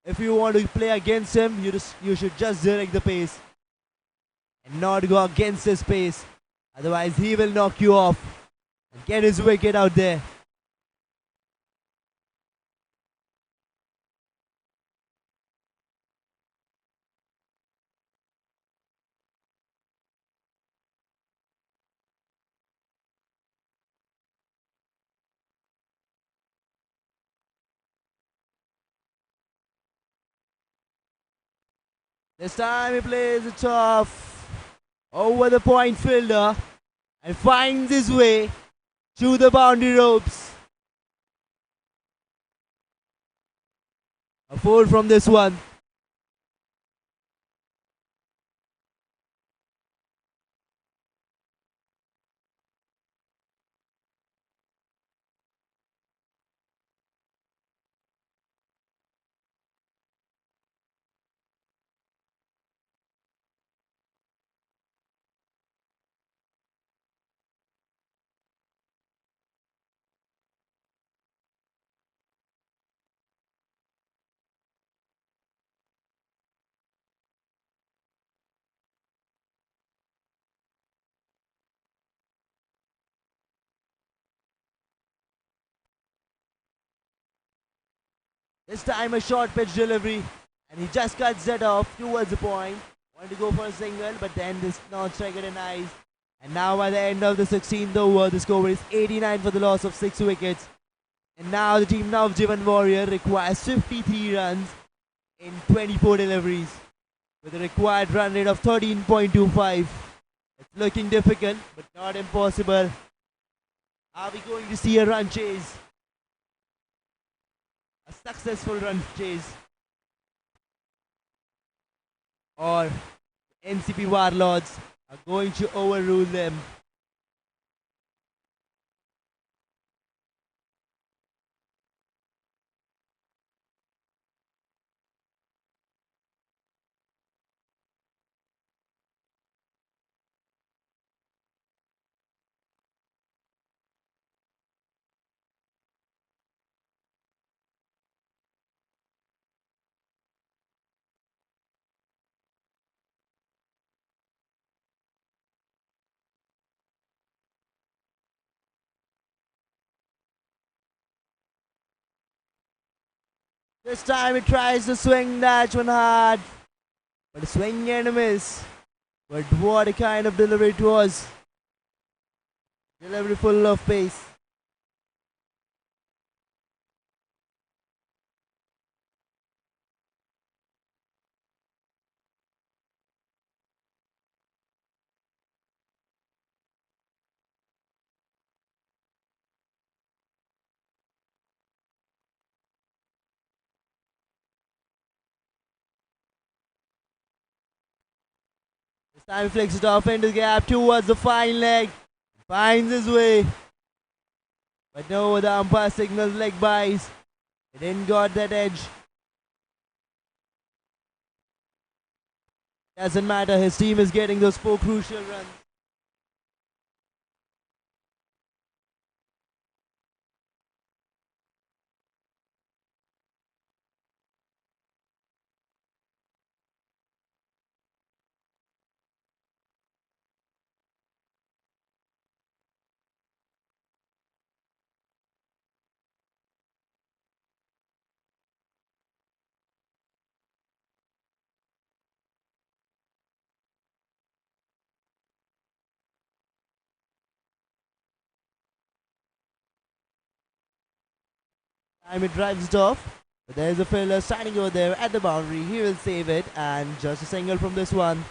If you want to play against him, you should just direct the pace and not go against his pace. Otherwise, he will knock you off and get his wicket out there. This time he plays it off over the point fielder and finds his way to the boundary ropes. A 4 from this one. This time a short pitch delivery, and he just cuts that off towards the point. Wanted to go for a single, but then this non-striker denies. And now by the end of the 16th over, the score is 89 for the loss of 6 wickets. And now the team Navjivan Warrior requires 53 runs in 24 deliveries with a required run rate of 13.25. It's looking difficult, but not impossible. Are we going to see a run chase? A successful run chase, or Ncp Warlords are going to overrule them. This time he tries to swing that one hard, but a swing and a miss. But what a kind of delivery it was. Delivery full of pace. This time he flicks it off into the gap towards the fine leg. Finds his way. But no, the umpire signals leg buys. He didn't got that edge. Doesn't matter, his team is getting those 4 crucial runs. Time it drives it off. But there's a fielder standing over there at the boundary. He will save it, and just a single from this one.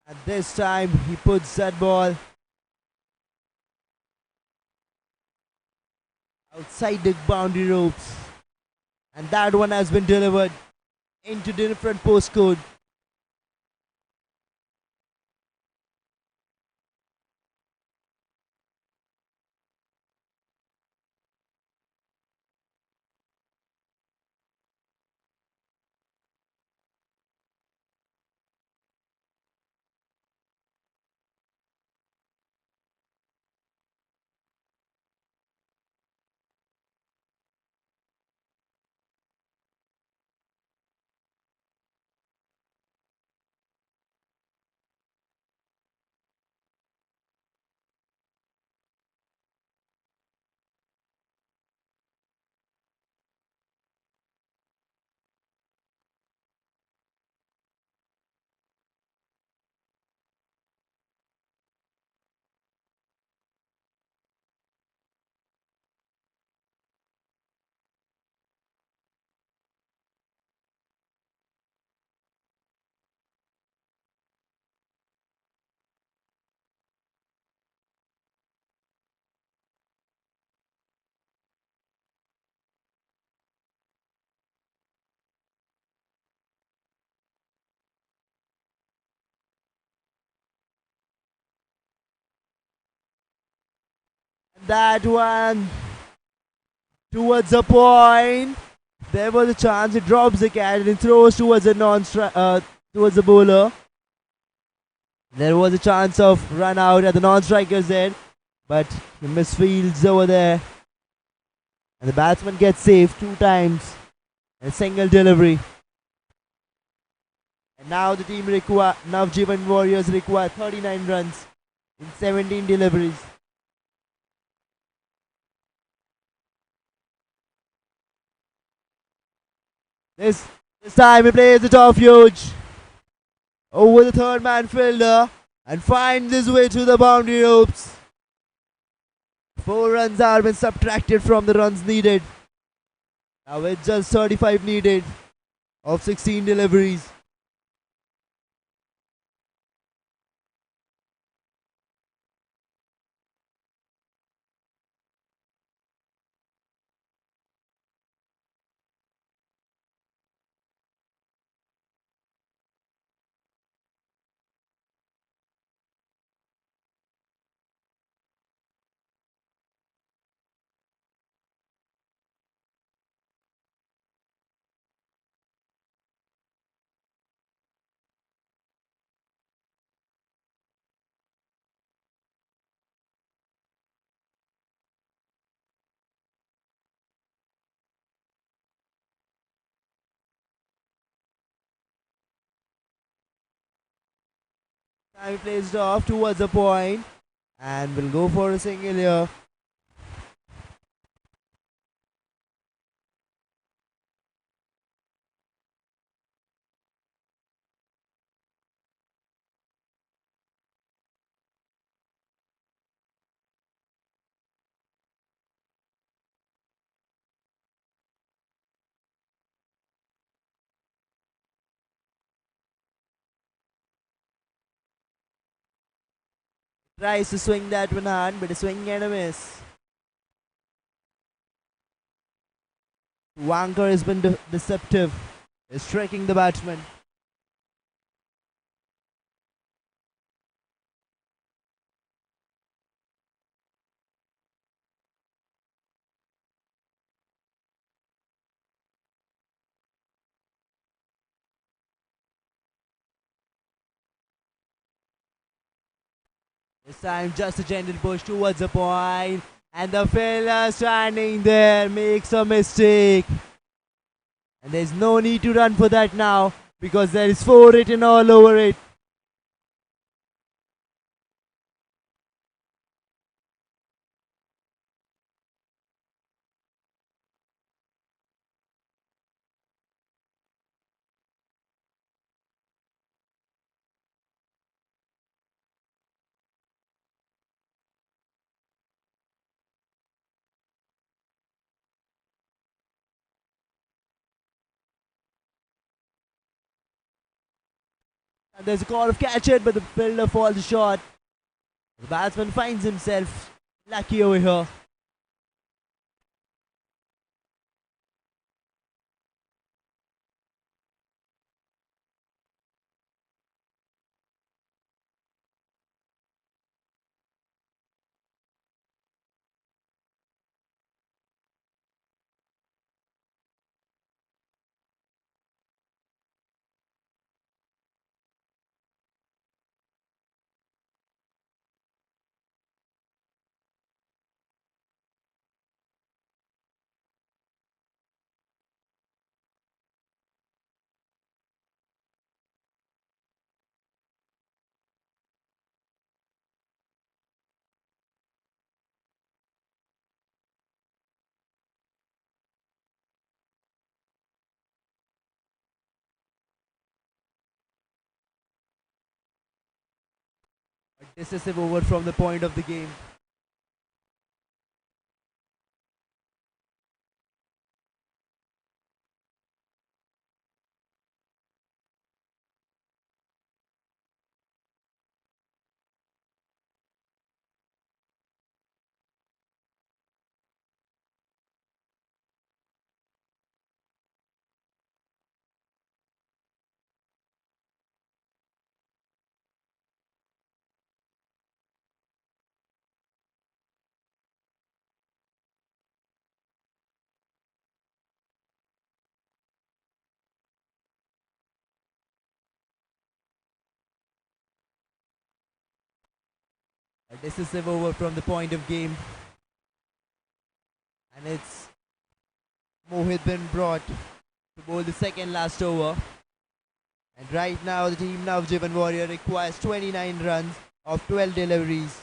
And this time he puts that ball outside the boundary ropes. And that one has been delivered into different postcode. That one towards the point. There was a chance. He drops the catch and he throws towards the towards the bowler. There was a chance of run out at the non-striker's end, but he misfields over there, and the batsman gets saved 2 times. A single delivery. And now the team Navjivan Warriors require 39 runs in 17 deliveries. This time he plays it off huge over the third man fielder and finds his way to the boundary ropes. 4 runs are been subtracted from the runs needed. Now it's just 35 needed of 16 deliveries. Now he plays it off towards the point and will go for a single here. Tries to swing that one hard, but a swing and a miss. Wanker has been deceptive. Is striking the batsman. This time just a gentle push towards the point, and the fielder standing there makes a mistake. And there's no need to run for that now because there is 4 written all over it. And there's a call of catch it, but the fielder falls short. The batsman finds himself lucky over here. A decisive over from the point of the game. Decisive over from the point of game. And it's Mohit been brought to bowl the second last over. And right now the team Navjivan Warrior requires 29 runs of 12 deliveries.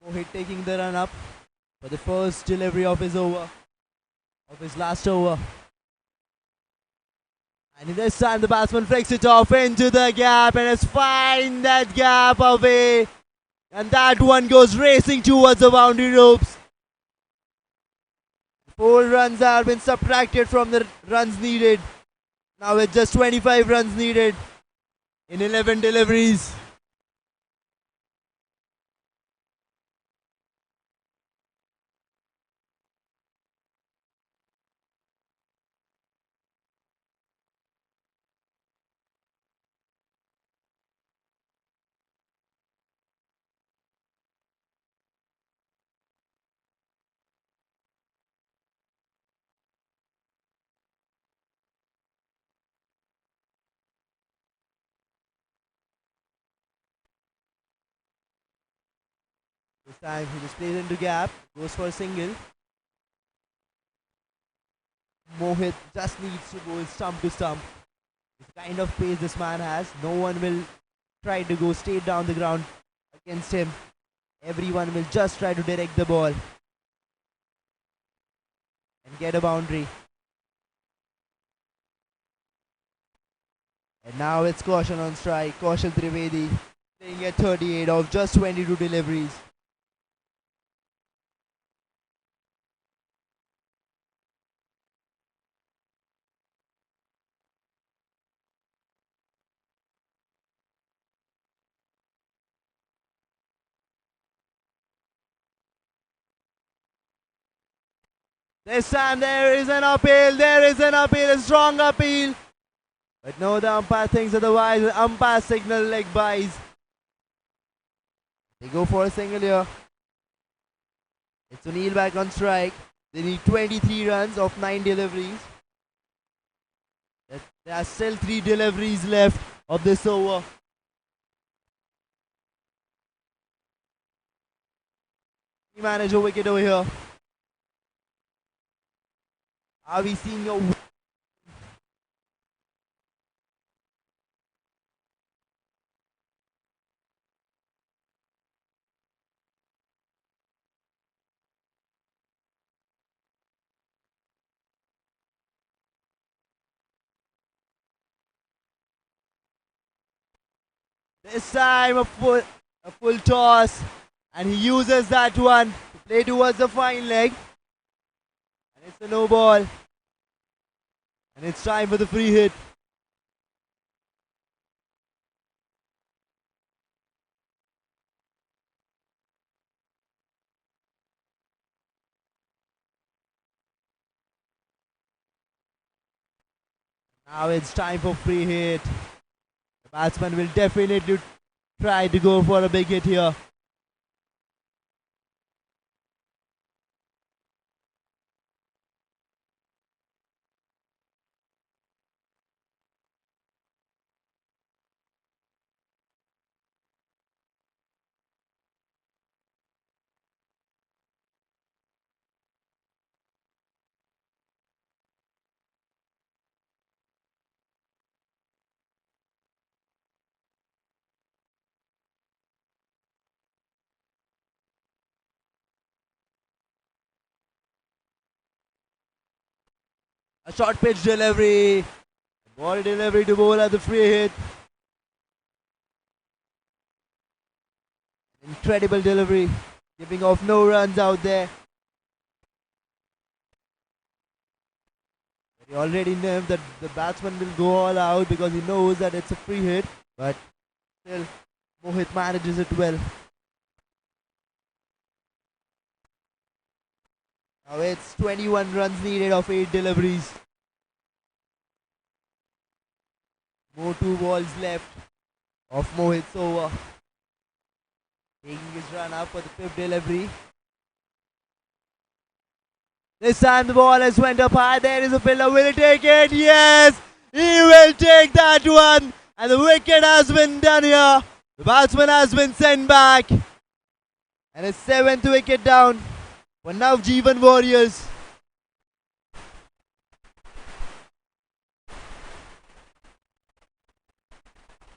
Mohit taking the run up for the first delivery of his over, of his last over. And this time the batsman flicks it off into the gap and has find that gap away. And that one goes racing towards the boundary ropes. 4 runs have been subtracted from the runs needed. Now it's just 25 runs needed in 11 deliveries. This time he just plays into gap, goes for a single. Mohit just needs to go stump to stump. The kind of pace this man has, no one will try to go straight down the ground against him. Everyone will just try to direct the ball and get a boundary. And now it's Kaushal on strike. Kaushal Trivedi playing at 38 of just 22 deliveries. This time there is an appeal, a strong appeal. But no, the umpire thinks otherwise. The umpire signal leg buys. They go for a single here. It's Sunil back on strike. They need 23 runs of 9 deliveries. There are still 3 deliveries left of this over. We manage a wicket over here. Are we seeing your... This time a full toss, and he uses that one to play towards the fine leg. And it's a no ball. And it's time for the free hit. Now it's time for free hit. The batsman will definitely try to go for a big hit here. A short pitch delivery. Ball delivery to bowl at the free hit. Incredible delivery. Giving off no runs out there. He already knew that the batsman will go all out because he knows that it's a free hit. But still, Mohit manages it well. Now it's 21 runs needed of 8 deliveries. More 2 balls left of Mohit's over. Taking his run up for the 5th delivery. This time the ball has went up high. There is a fielder. Will he take it? Yes! He will take that one. And the wicket has been done here. The batsman has been sent back. And a 7th wicket down for Navjivan Warriors.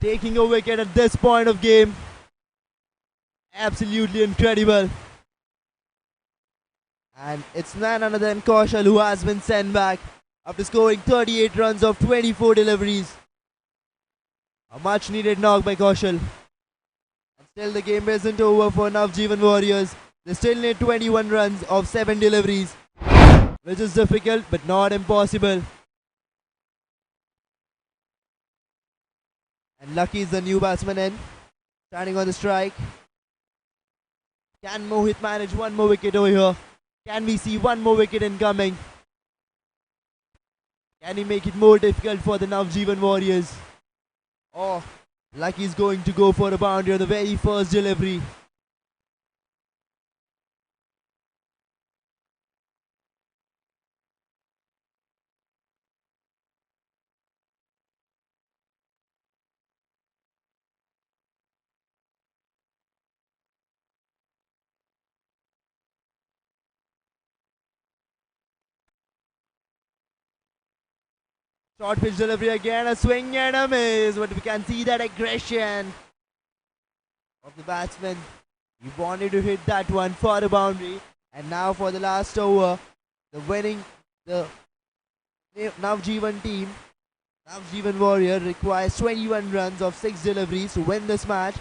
Taking a wicket at this point of game. Absolutely incredible. And it's none other than Kaushal who has been sent back after scoring 38 runs of 24 deliveries. A much needed knock by Kaushal. And still the game isn't over for Navjivan Warriors. They still need 21 runs of 7 deliveries, which is difficult but not impossible. And Lucky is the new batsman in, standing on the strike. Can Mohit manage one more wicket over here? Can we see one more wicket incoming? Can he make it more difficult for the Navjivan Warriors? Or Lucky is going to go for a boundary on the very first delivery. Short pitch delivery again, a swing and a miss, but we can see that aggression of the batsman. He wanted to hit that one for the boundary, and now for the last over, the Navjivan team, Navjivan Warrior requires 21 runs of 6 deliveries to win this match.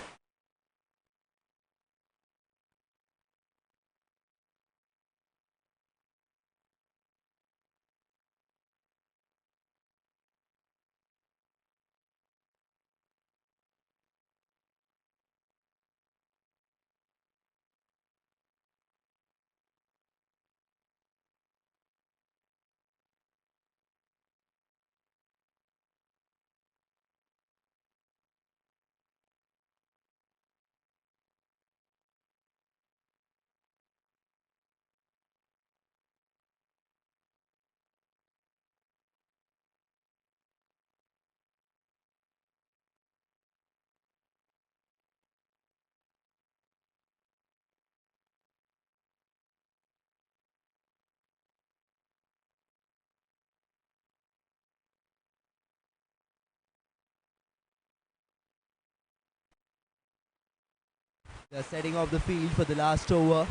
They're setting up the field for the last over.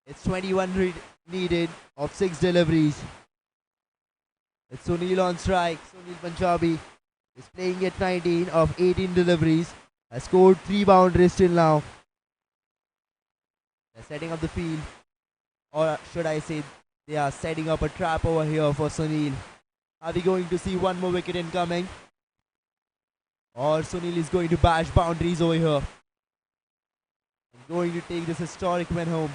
It's 21 needed of 6 deliveries. It's Sunil on strike. Sunil Punjabi is playing at 19 of 18 deliveries. Has scored 3 boundaries till now. They're setting up the field. Or should I say, they are setting up a trap over here for Sunil. Are we going to see one more wicket incoming? Or Sunil is going to bash boundaries over here. Going to take this historic win home.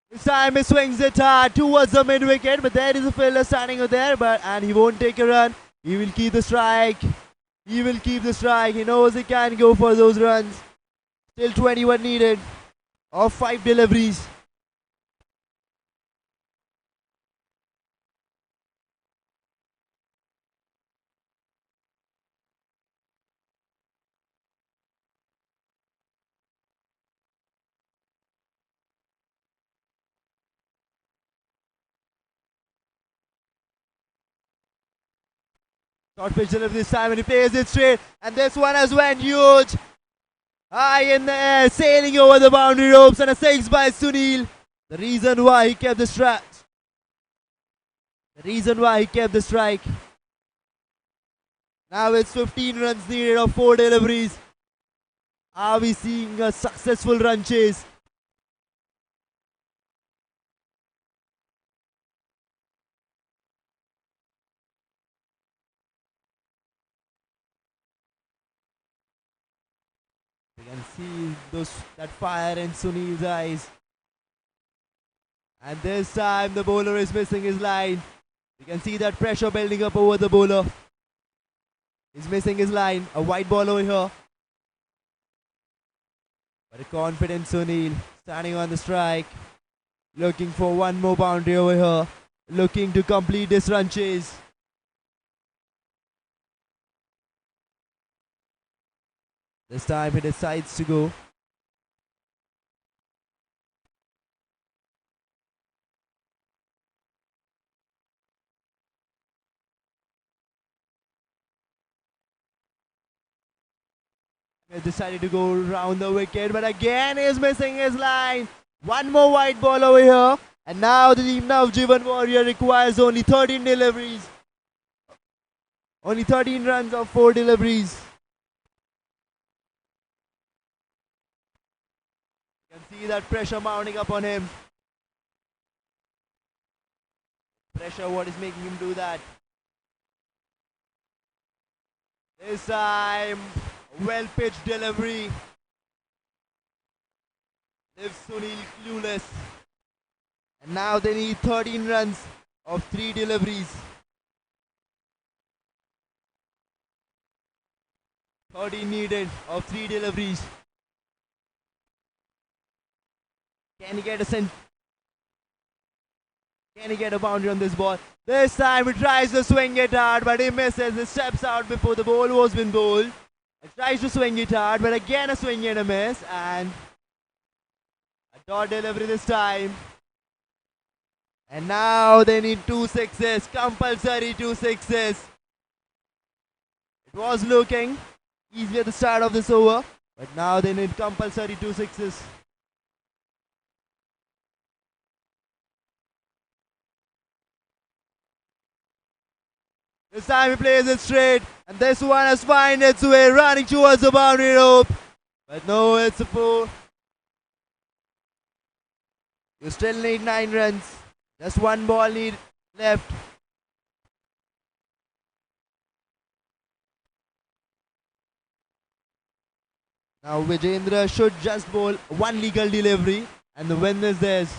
This time he swings it hard towards the mid wicket, but there is a fielder standing over there, and he won't take a run. He will keep the strike. He will keep the strike. He knows he can go for those runs. Still 21 needed of 5 deliveries. Short pitch delivery this time and he plays it straight. And this one has went huge. High in the air, sailing over the boundary ropes, and a 6 by Sunil. The reason why he kept the strike. Now it's 15 runs needed of 4 deliveries. Are we seeing a successful run chase? You can see that fire in Sunil's eyes. And this time the bowler is missing his line. You can see that pressure building up over the bowler. He's missing his line. A white ball over here. But a confident Sunil standing on the strike. Looking for one more boundary over here. Looking to complete this run chase. This time he decides to go. He decided to go round the wicket, but again he's missing his line. One more white ball over here. And now the Navjivan Warrior requires only 13 deliveries. Only 13 runs of 4 deliveries. You can see that pressure mounting up on him. Pressure, what is making him do that? This time, well pitched delivery. Leaves Sunil clueless. And now they need 13 runs of 3 deliveries. 13 needed of 3 deliveries. Can he get a boundary on this ball? This time he tries to swing it hard, but he misses. He steps out before the ball was been bowled. He tries to swing it hard, but again a swing and a miss. And a dot delivery this time. And now they need 2 sixes. Compulsory 2 sixes. It was looking easy at the start of this over, but now they need compulsory 2 sixes. This time he plays it straight, and this one has found its way running towards the boundary rope. But no, it's a 4. You still need 9 runs. Just 1 ball left. Now Vijendra should just bowl 1 legal delivery, and the win is theirs.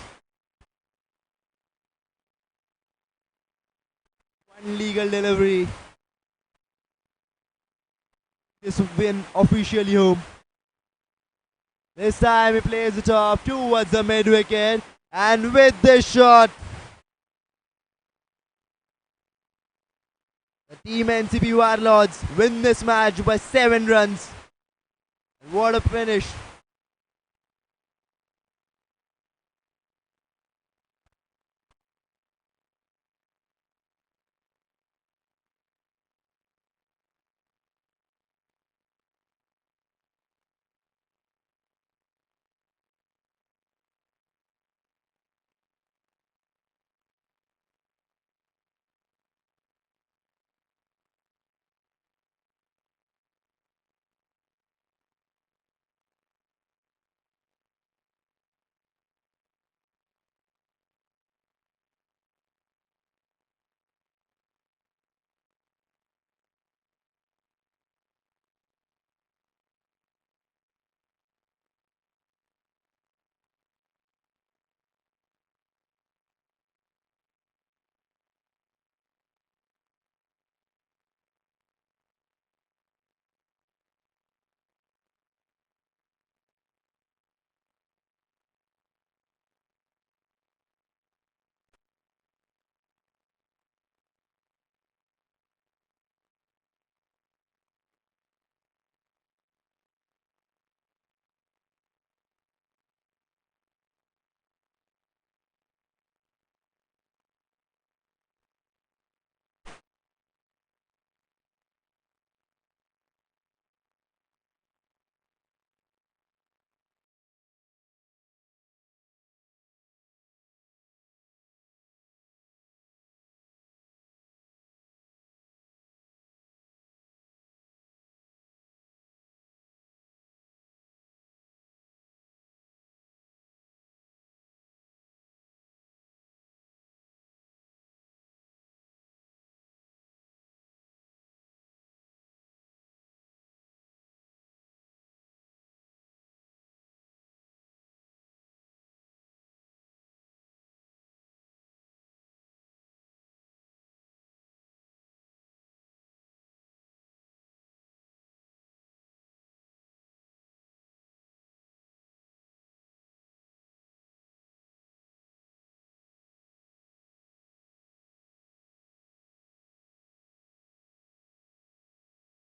1 legal delivery. This win officially home. This time he plays it off towards the mid wicket, and with this shot, the team Ncp Warlords win this match by 7 runs. And what a finish.